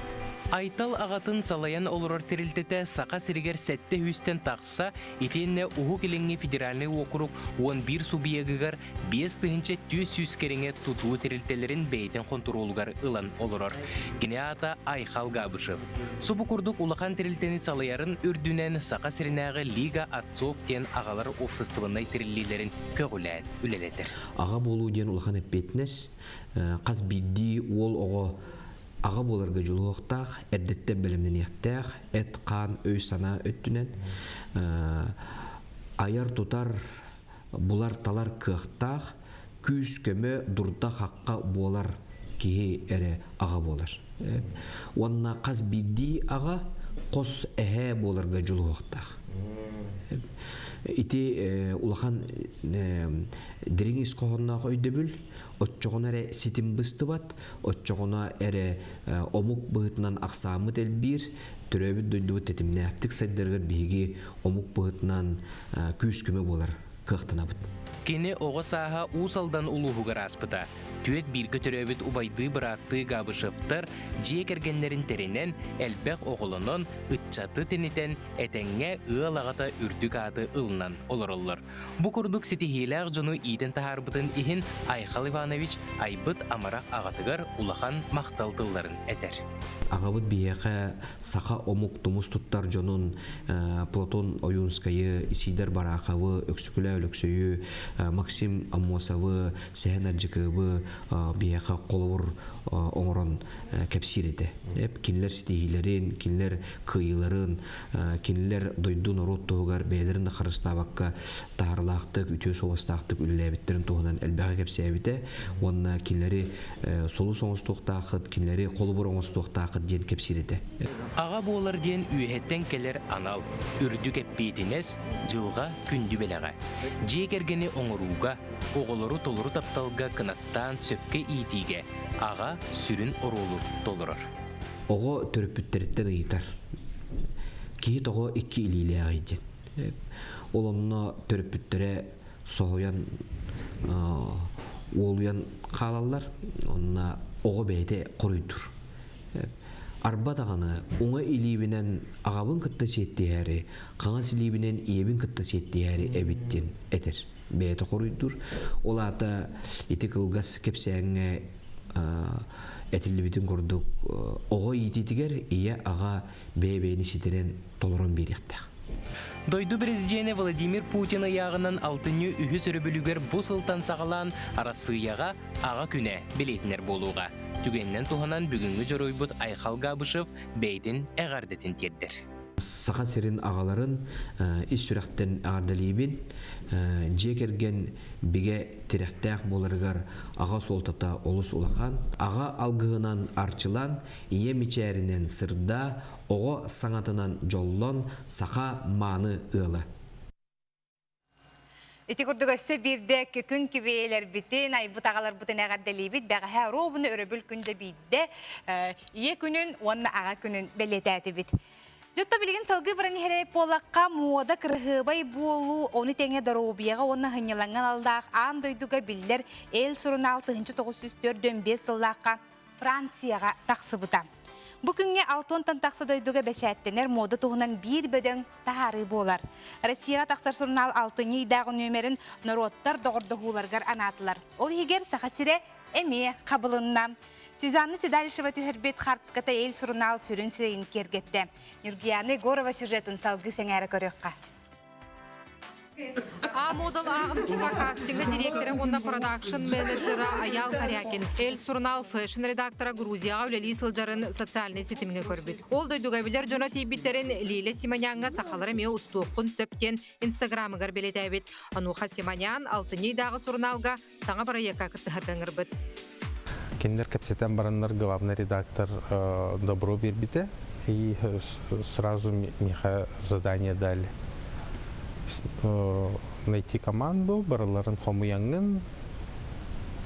Айтал ағатын салаян олырар терілтеті сақа сиригер сәтті хүстен тақса, етенне ұғы келіңе федеральный округ 11 субъегігер 5 тығынча төс сүскеріңе тұтуы терілтелерін бәйтен контролугар ылан олырар. Кене ата Айхал Габышев. Субы күрдік улақан терілтені салаярын үрдінен сақа сиринағы Лига Отцов кен ағалар опсыстығынай теріллелерін көгілән үлелетір. Аға болу ден улақан әппетінес, қаз бидді ол оғы аға боларға жылуықтақ, әрдетті білімнен ектәқ, әт қан, өй сана өттінен, аяр тұтар бұлар талар кықтақ, күз көмі дұрда қаққа болар кейі әрі аға болар. Онына қаз бидді аға қос әхә боларға жылуықтақ. Ити улахан диреңіз қоғынна қойды бүл, отчоғына әрі сетім бұсты бат, отчоғына әрі омук бұғытынан ақсамы дәл бір, түрәбі дөйді тәтіміне әттік сайдырғыр бейге омук бұғытынан күйіс көмі болар қықтына бұд. Кене оғы саға усалдан улуғығыр аспыта. Түйет бір көтірөбіт убайды бұратты Габышевтар жекергенлерін теренен әлбәқ оғылынан үтчаты тенетен әтәңе ұлағата үрдік ады ұлынан олырылыр. Бұ күрдік сетихиләғ жону иден тахарбытын ихін Айхал Иванович айбыт амарақ ағатығар улахан мақталтыларын әтер. Ағабыт бияқа сақа омук тумус туттар жонун Платон Оюнскайы, Исидар Барақавы, Өксүкілі Өлөксөйі, Максим Аммосавы, Сәхен Аджикыбы бияқа қолуыр оңырын кәпсиреті. Кинлер стихилерин, кинлер кыйыларын, кинлер дойдун орот тоғығар бәйлерін қарыстабаққа тағырлақтық, үтеу соғыстақтық үліләбеттерін тоғынан әлбәға кәпсиябеті. Онына кинлері солу соңыз тоқтақыт, кинлері қолуыр оңыз тоқтақыт ден кәпсиреті. Аға болар ден үйеттен келер анал, үрдік әппейтінес жылға күнді белаға. Жекергені оңыруға, оғылыру толыру тапталға кынаттан сөпке итиге, аға сүрін оролу толырыр. Оғы төріппіттеріттен ұйытар. Кейт оғы 2 илейлі ағайден. Олонына төріппіттері соғыян, олуян қалалар, онына оғы бәйді құрыйдыр. арба тағаны оңа илибинен ағабын кытта сеттиәри, қаңас илибинен иебин кытта сеттиәри әбиттен әтер. Бәйті қоруйдур. Ол ата еті қылғас кепсәңе әтілі бітін көрдік оға ететігер ие аға бәйбәйні сетерен толырын беректақ. Дойду президенті Владимир Путин аяғынан алтыны үхі сүрібілігер бұ сылтан сағалан арасыяға аға күне білетінер болуға. Түгеннен туғанан бүгінгі жөройбұт Айқал Габышев бәйдін әғардетін тердір. Сақа серин ағаларын ис сүрәқтен ағардалейбін жекерген біге тірәқтәқ болырғар аға солтата олыс улақан, аға алғығынан арчылан, ие мечәрінен сырда, оғы саңатынан жоллон сақа маны ұлы. Ити күрдігөсі бірде күн кібейлер бітін, айбыт ағалар бұтын әғардалей біт, бәғі робыны өрөбіл күнді бейді, ие күнін, онына аға күнін бәлетәті біт. Жотта билген салгы баран хереп болаққа мода кырхыбай болу, оны теңе доробияға оны хынялаңан алдақ, ан дойдуға биллер эл сурын 6-904-5 сыллаққа Францияға тақсыбыта. Бүкінге 6-тан тақсы дойдуға бәшәттенер мода туғынан бір бөдің тағары болар. Россияға тақсар сурынал 6-ні идағы нөмерін народтар доғырдығуларғар анатылар. Ол егер сақасыре әме қабылынна. Сюзанна Седалишева түхербет хартската ел сурунал сүрін сірейін кергетті. Нюргияны Горова сюжетін салғы сәңәрі көріққа. Модал ағынысыға кастингі директоры онна продакшн менеджері Аял Карякин, ел сурунал фэшн редактора Грузияға үлелі сылжарын социальный сетіміне көрбіт. Ол дойдуғабілер жона тейбіттерін Лиле Симонянға сақалары ме ұстуқын сөптен инстаграмығар белет әбет. Ануха Симонян алтынейдағы суруналға саңа барайека кіттіғардан ғырбыт. Кендер капсетен бараннар главный редактор добро бербите, и сразу мне задание дали. Найти команду, бараларын хомуяңын,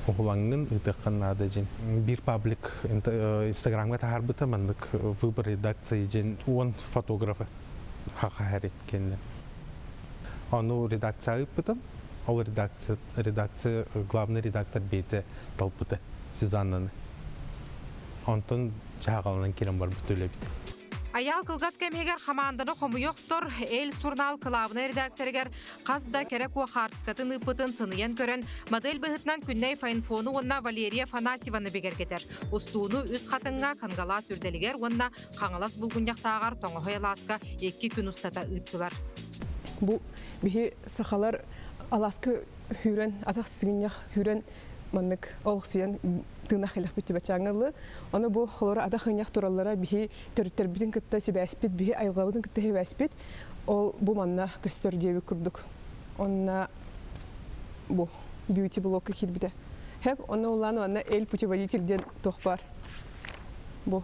оғылаңын ұтыққан нады жен. Бір паблик инстаграмға тағарбыта мандық выбор редакции жен он фотографы хақа әрет кендер. Оны редакция ұппытым, ол редакция главный редактор бейті талпыты. Сюзаннаны. Онтон жағалынан келем бар бүтілі біт. Аял кылгас кемегер хаманданы хомуйоқ сор, эл сурнал кылавны редакторгер қазда керек уа харскатын ыпытын сыныян көрін модель бұғытнан күнней файнфону онна Валерия Фанасьеваны бегергетер. Устуыну үз қатынға қанғалас үрделігер онна қаңалас бұлғынjақтағар тоңығы ласка 2 күн ұстата ыттылар. Бұ бігі сақалар аласкы хүрен, атақ сігіннях хүрен маннык олсуян тынах илах бити бачаңылы. Оны бу холора ада хынях тураллара бихи төрүттер битин кытта сибаспит бихи айылгабыдын кытта хебаспит. Ол бу манна көстөр деби курдук. Онна бу beauty блок кирбиде. Хеп оны уланы анна эл путеводительден тохпар. Бу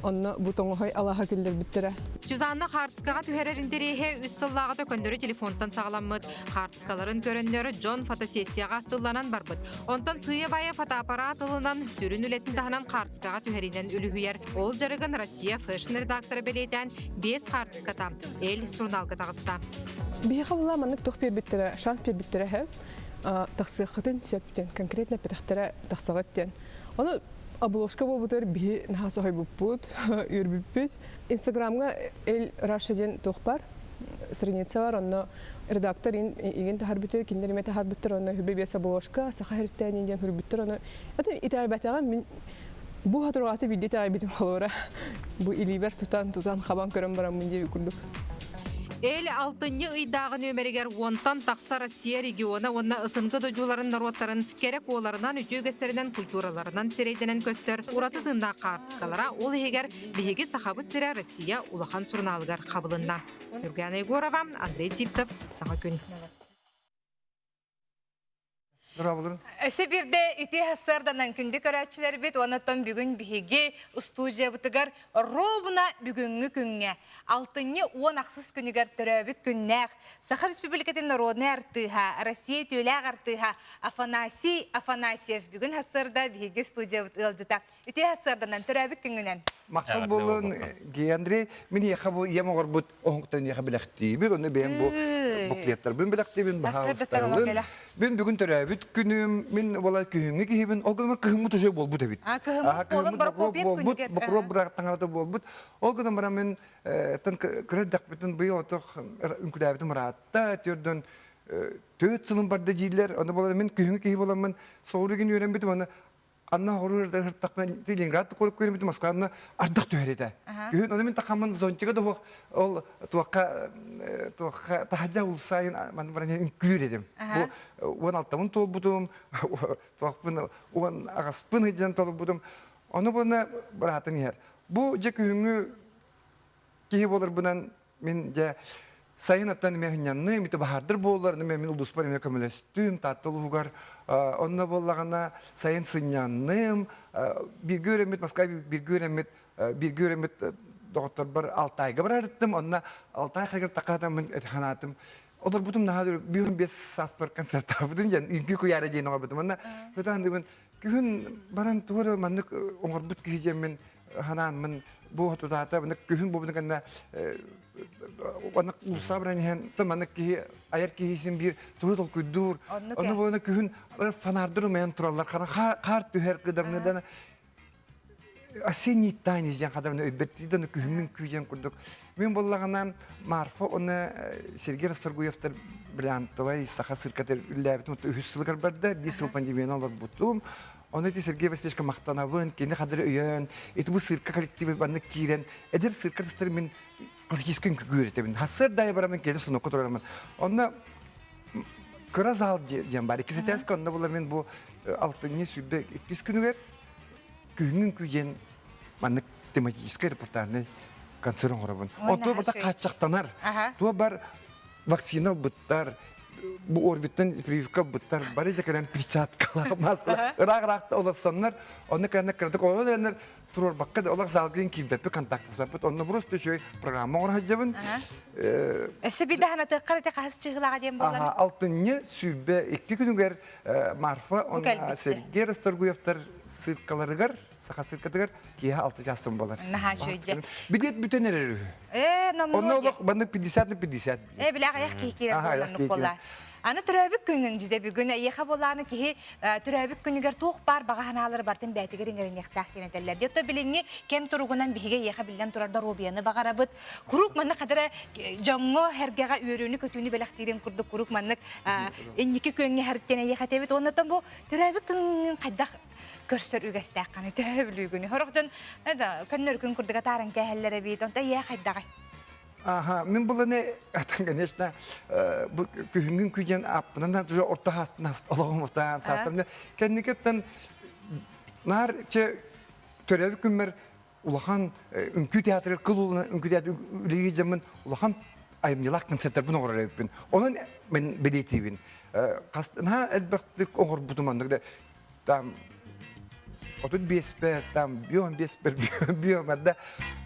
онна бу тоңой алаха келдер биттере. Сюзанна Хартскаға түхереріндерейе үс сыллағы төкөндөрі телефонтан сағаламмыд. Хартскаларын көріндері Джон фотосессияға тылланан барбыд. Онтан сыя бая фотоаппарат ылынан сүрін үлетін дағынан Хартскаға түхерінен үліхүйер. Ол жарығын Россия фэшн редакторы белейтен 5 Хартската, эл сурналғы тағыста. Бейха бұла манық тоқ бер біттере, шанс бер біттере хәп, тақсықытын сөптен, конкретно петақтары тақсығыттен. Оны обложка болбутер би нахасохой буппут, юрбиппит. Инстаграмга эл рашаден тохпар, страница бар, онно редактор иген тахарбитер, киндериме тахарбитер, онно хүбебес обложка, сахариттен иген хүрбитер, онно. Это итайбатага мен бу хатургаты бидде тайбитим холора. Бу илибер тутан хабан көрөн барам мынде курдук. Эл алтынны ыйдағы нөмерегер онтан тақса Россия региона онна ысынғы дойдуларын народтарын керек оларынан үтеугестерінен культураларынан серейденен көстер ураты тында қартықалара ол егер бігеге сахабыт сірі Россия улахан сурналығар қабылында. Юргена Егорова, Андрей Сипцев, Саңа күн. Өсі бірде үте хасарданан күнді көрәтшілер бет, онаттан бүгін бігі студия бұтығар ровына бүгінгі күнге. Алтынны 10 ақсыз күнігер түрәбік күннәқ. Сахар Республикатын народны артыға, Россия төләғ артыға Афанасьев бүгін хасарда бігі студия бұтығылдыта. Үте хасарданан түрәбік күнгінен. Мақтал болын, Андрей, мен еқа бұл ем оғыр бұд оңықтан еқа біләқті бір, оны бәйін бұл буклеттер. Бин билектибин баһалыстайлын. Бин бүгүн төрөбүт күнүм мен бола күнгө кийбин. Огума кыгымы төшө болбут эбит. Кыгым бар копиет күнгө. Бокроп брак таңарда болбут. Огуна бара мен тан кредак битен быйыл отох үнкүдәбитим ратта төрдөн төт сылым барды җилләр. Аны бола мен күнгө кийип боламын. Соурыгын өйрәнбитим аны. Анна хорурда хыртакна Ленинград көрүп көрүм Москваны ардак төһөрөдө. Күн аны мен такамын зончыга да ол туакка тахажа улсайын мен баран күрөдөм. Бу 16 толбудум. Туакпын он агаспын хыжан толбудум. Аны буна баратын ер. Бу же күнгө кии болор бунан мен же сайынаттан мехнянны мите бахардыр боллар мен улдуспар мен көмөлөстүм таттылуугар онна боллагана сайын сынянным бир көрөмөт Москва бир көрөмөт доктор бар Алтайга бараттым онна Алтай хагыр такатам мен ханатым олар бутум нахадыр бир бес саспар концерт абдын жан үңкү куяра жейн абдым онна өтөндү мен күн баран тууру мандык оңорбут кийжем мен ханан мен бу хатудата мен күн бу менен Оны улсабран hen tamana ki ayar ki isim bir turul kudur onu bana kühün fanardır men turallar kar tüher kıdamından aseni taniz yan kadar öbetiden kühün küjen kurduk men bollagana marfa onu Sergey Rastorguyev'tar brandovay saha sirkater labet hüsülgar barda disıl pandemiyan olur butum Onu eti Sergey Vasilevich maqtanavın kendi kadar öyen eti bu sirka kolektivi bana kiren eder sirka testler men Классический күгүрөтөбүн. Хасыр дай барамын келе суну которамын. Онда кыразал жем бар. Кисетеске онда була мен бу алтыны сүбө 200 күнүгөр күнгүн күжен маны тематический репортажный концерт корабын. Ото барда качактанар. Туа бар вакцинал буттар bu orbitin прививка буттар бар эзекерен перчаткалар маска рагракта оласаннар оны кана кырдык олар турор бакка да олар залгын кийбеппе контактыс баппыт онно просто шөй программа орхажабын эсе биде хана тыккарыта кас чыгылага дем болар алтынны сүбе 2 күнгөр марфа он Сергей Расторгуевтар сыркаларыгар саха сыркатыгар кия 6 жастым болар наха шөйдө бидет бүтенер номно онно баны 50 на 50 билага як кийкер болланып болар Аны төрөбүк күнүң җиде бүгүн яха боланы ки төрөбүк күнүгөр тук бар баганалары бартын бәтигерин геренехтак кенетеллер. Дето билинги кем туругунан биге яха билен турарда робияны багарабыт. Курук манны кадара жаңго хергега үйрөнү көтүнү белактирен курдук курук манны энники көңгө хәртене яха тебит. Оннан бу төрөбүк күнүң кайда көрсөр үгәстәк каны төбүлүгүнү. Хорогдон көннөр күн курдуга тарын кәһәлләре бит. Онда яха кайдагы Мен бұл не, конечно, күнгін күйден апынан уже орта хастын олығым отан састымды. Кәнекеттен нар төрәбі күммер улахан үнкі театры қыл үнкі театры үлігі жамын улахан айымнелақ концерттер бұны оғырар өппін. Оның мен бедейтейбін. Қастына әлбәқтік оғыр бұтымандығы да отут беспер, там биом беспер, биомарда.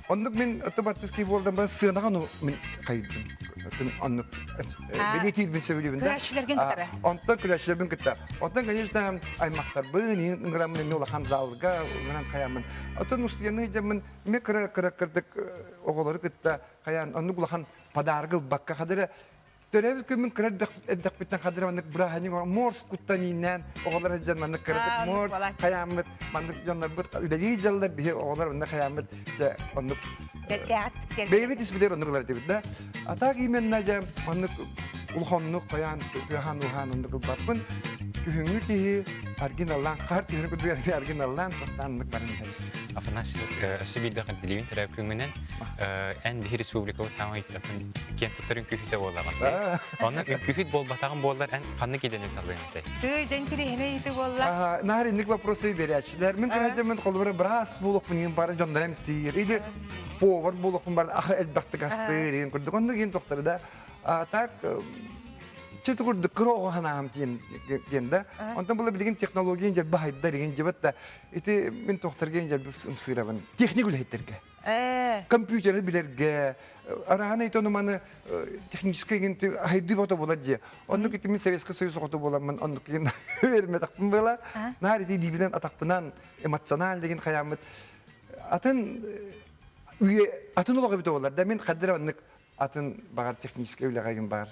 Оннук мен автоматически болдым ба сыйнаган мен кайдым. Оннук белетир сөйлөйбүн да. Күрәчләргә китәре. Онтан күрәчләргә китә. Онтан конечно аймактар быны инграмны нула хамзалга менен каямын. Отон устыяны жамын ме кырдык оголары китә. Каян оннук улахан подаргыл бакка хадыра Төрәбі көмін кірәді әддік біттен қадыры маңдық бұрағаны морс құттанинен оғалар әжен маңдық кірдік морс қаямыд маңдық жонлар бұд үдәлі жалдар бейі оғалар маңдық қаямыд бейбет іспедер ондықлар дебіт да. Ата кейменна жа маңдық ұлғанлық қаян түйахан ұлған ондықыл барпын күхіңі кейі аргиналлан қар түйірі күдігерді аргиналлан тоқтанлық барындай. Афанасий, Сибирьда ходили интервью күнгенен, ән бихи республика тамам ителәтен кен туттарын күхите боллаган. Аны күхит болбатаган боллар ән канны киденен талыгынтай. Ты жентирехне ите болла. Наринник вопросы берәчләр. Мен кәҗәмен кулбары брас булык мен бары җандарым тир. Иде повар булык мен бары ахы әлбәттә гастырин күрдек. Онда ген доктор да так Четур декро ханам тенда. Онтан була билген технология инде баһайда деген жибатта. Ити мен тохтарга инде сырабын. Техник үлеттерге. Компьютер билерге. Араны итону маны технический генте хайды фото болады. Онны кити мен Советский Союз фото боламын. Онны кен берме такпын бала. Нари дибиден атакпынан эмоциональ деген хаямыт. Атын уе атын олга бит болар. Да мен кадыр анны атын багар технический үлегайын бар.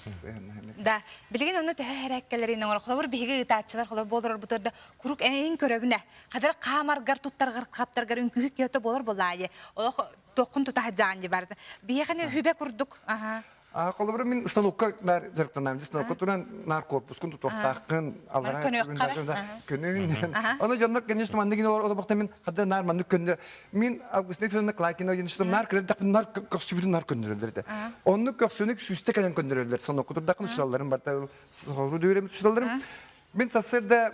Да, билген оны тәһәрәккәләрен оңор хлобыр биге итаатчылар хлобыр болор бутырда курук эң көрөбүнә. Кадәр камаргар туттаргар каптаргар үн күйек ята болор булайы. Ол токун тута хаҗан барды. Бигәне хүбә курдук. Аха. Колобыр мен станокка нар жарыктанам. Станокка туран нар корпускун тутактакын алара күнүн. Аны жаннар конечно мандыгын ол бакта мен кадда нар манды көндүр. Мен Августин Филипп Клайкин ойынчылар нар кредит нар көксүбүр нар көндүрөлдөрдө. Онны көксүнүк сүстө калан көндүрөлдөр. Станокка турдакын шалларын барта сору дүйрөм шалларым. Мен сасырда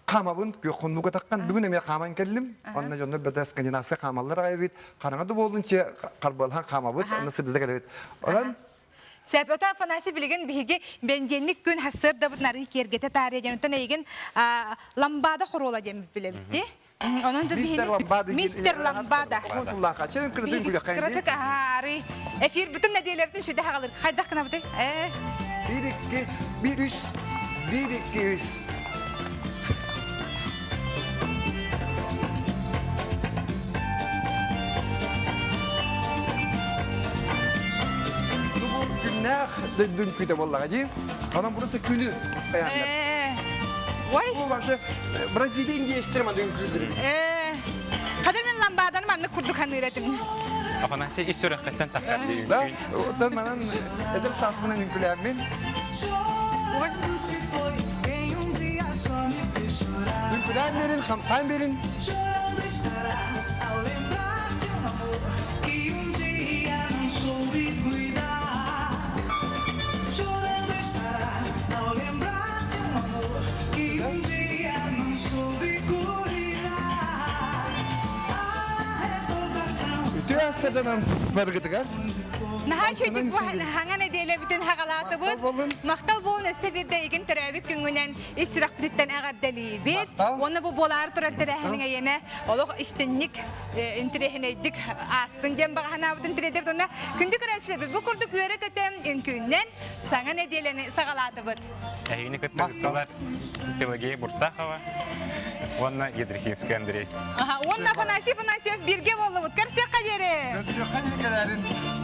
камабын көкөнүгө таккан бүгүн эме каман келдим. Онна жандар беде скандинавия камаллар айбит. Караңады болунча карбалхан камабыт. Аны сырдыда келет. Онан Сәпөтә фанасы билген биге бенҗенлек күн хәсер да бу нарый кергете тарыган тон әйген ламбада хорола дем билебди. Онон да Мистер Ламбада. Консулларга чен кредит бүле кайын. Кредит ари. Эфир бүтән нәдиләрдән шуды хагалыр. Хайда кына бу. 1-2 Dün küte vallahi ji. Ana burası külü. Vay. Bu başı Brezilya İngilizce dün külü. Kader men lambadan manı kurduk han üretim. Afanasi iş sürekten takardı. Da, odan manan edep saatından külümin. Külülerin hamsan verin. Sedanam bargıdıgar. Naha çocuk bu hangan edele bütün hagalatı bu. Maktal bolun ese bir deygen terabik güngünen istiraq bitten agar delibit. Onu bu bolar turar terahine yene. Oluq istenlik intirehine dik astın dem bahana butun tiredep onda kündük araçlar bu kurduk yörek ötem ünkünden sangan edeleni sagalatı bu. Ehini kötüler Pelageya Burtahova. Ванна Едрихинский Андрей. Ага, он на фанасиев бирге болу. Керсе кадери. Керсе кадери.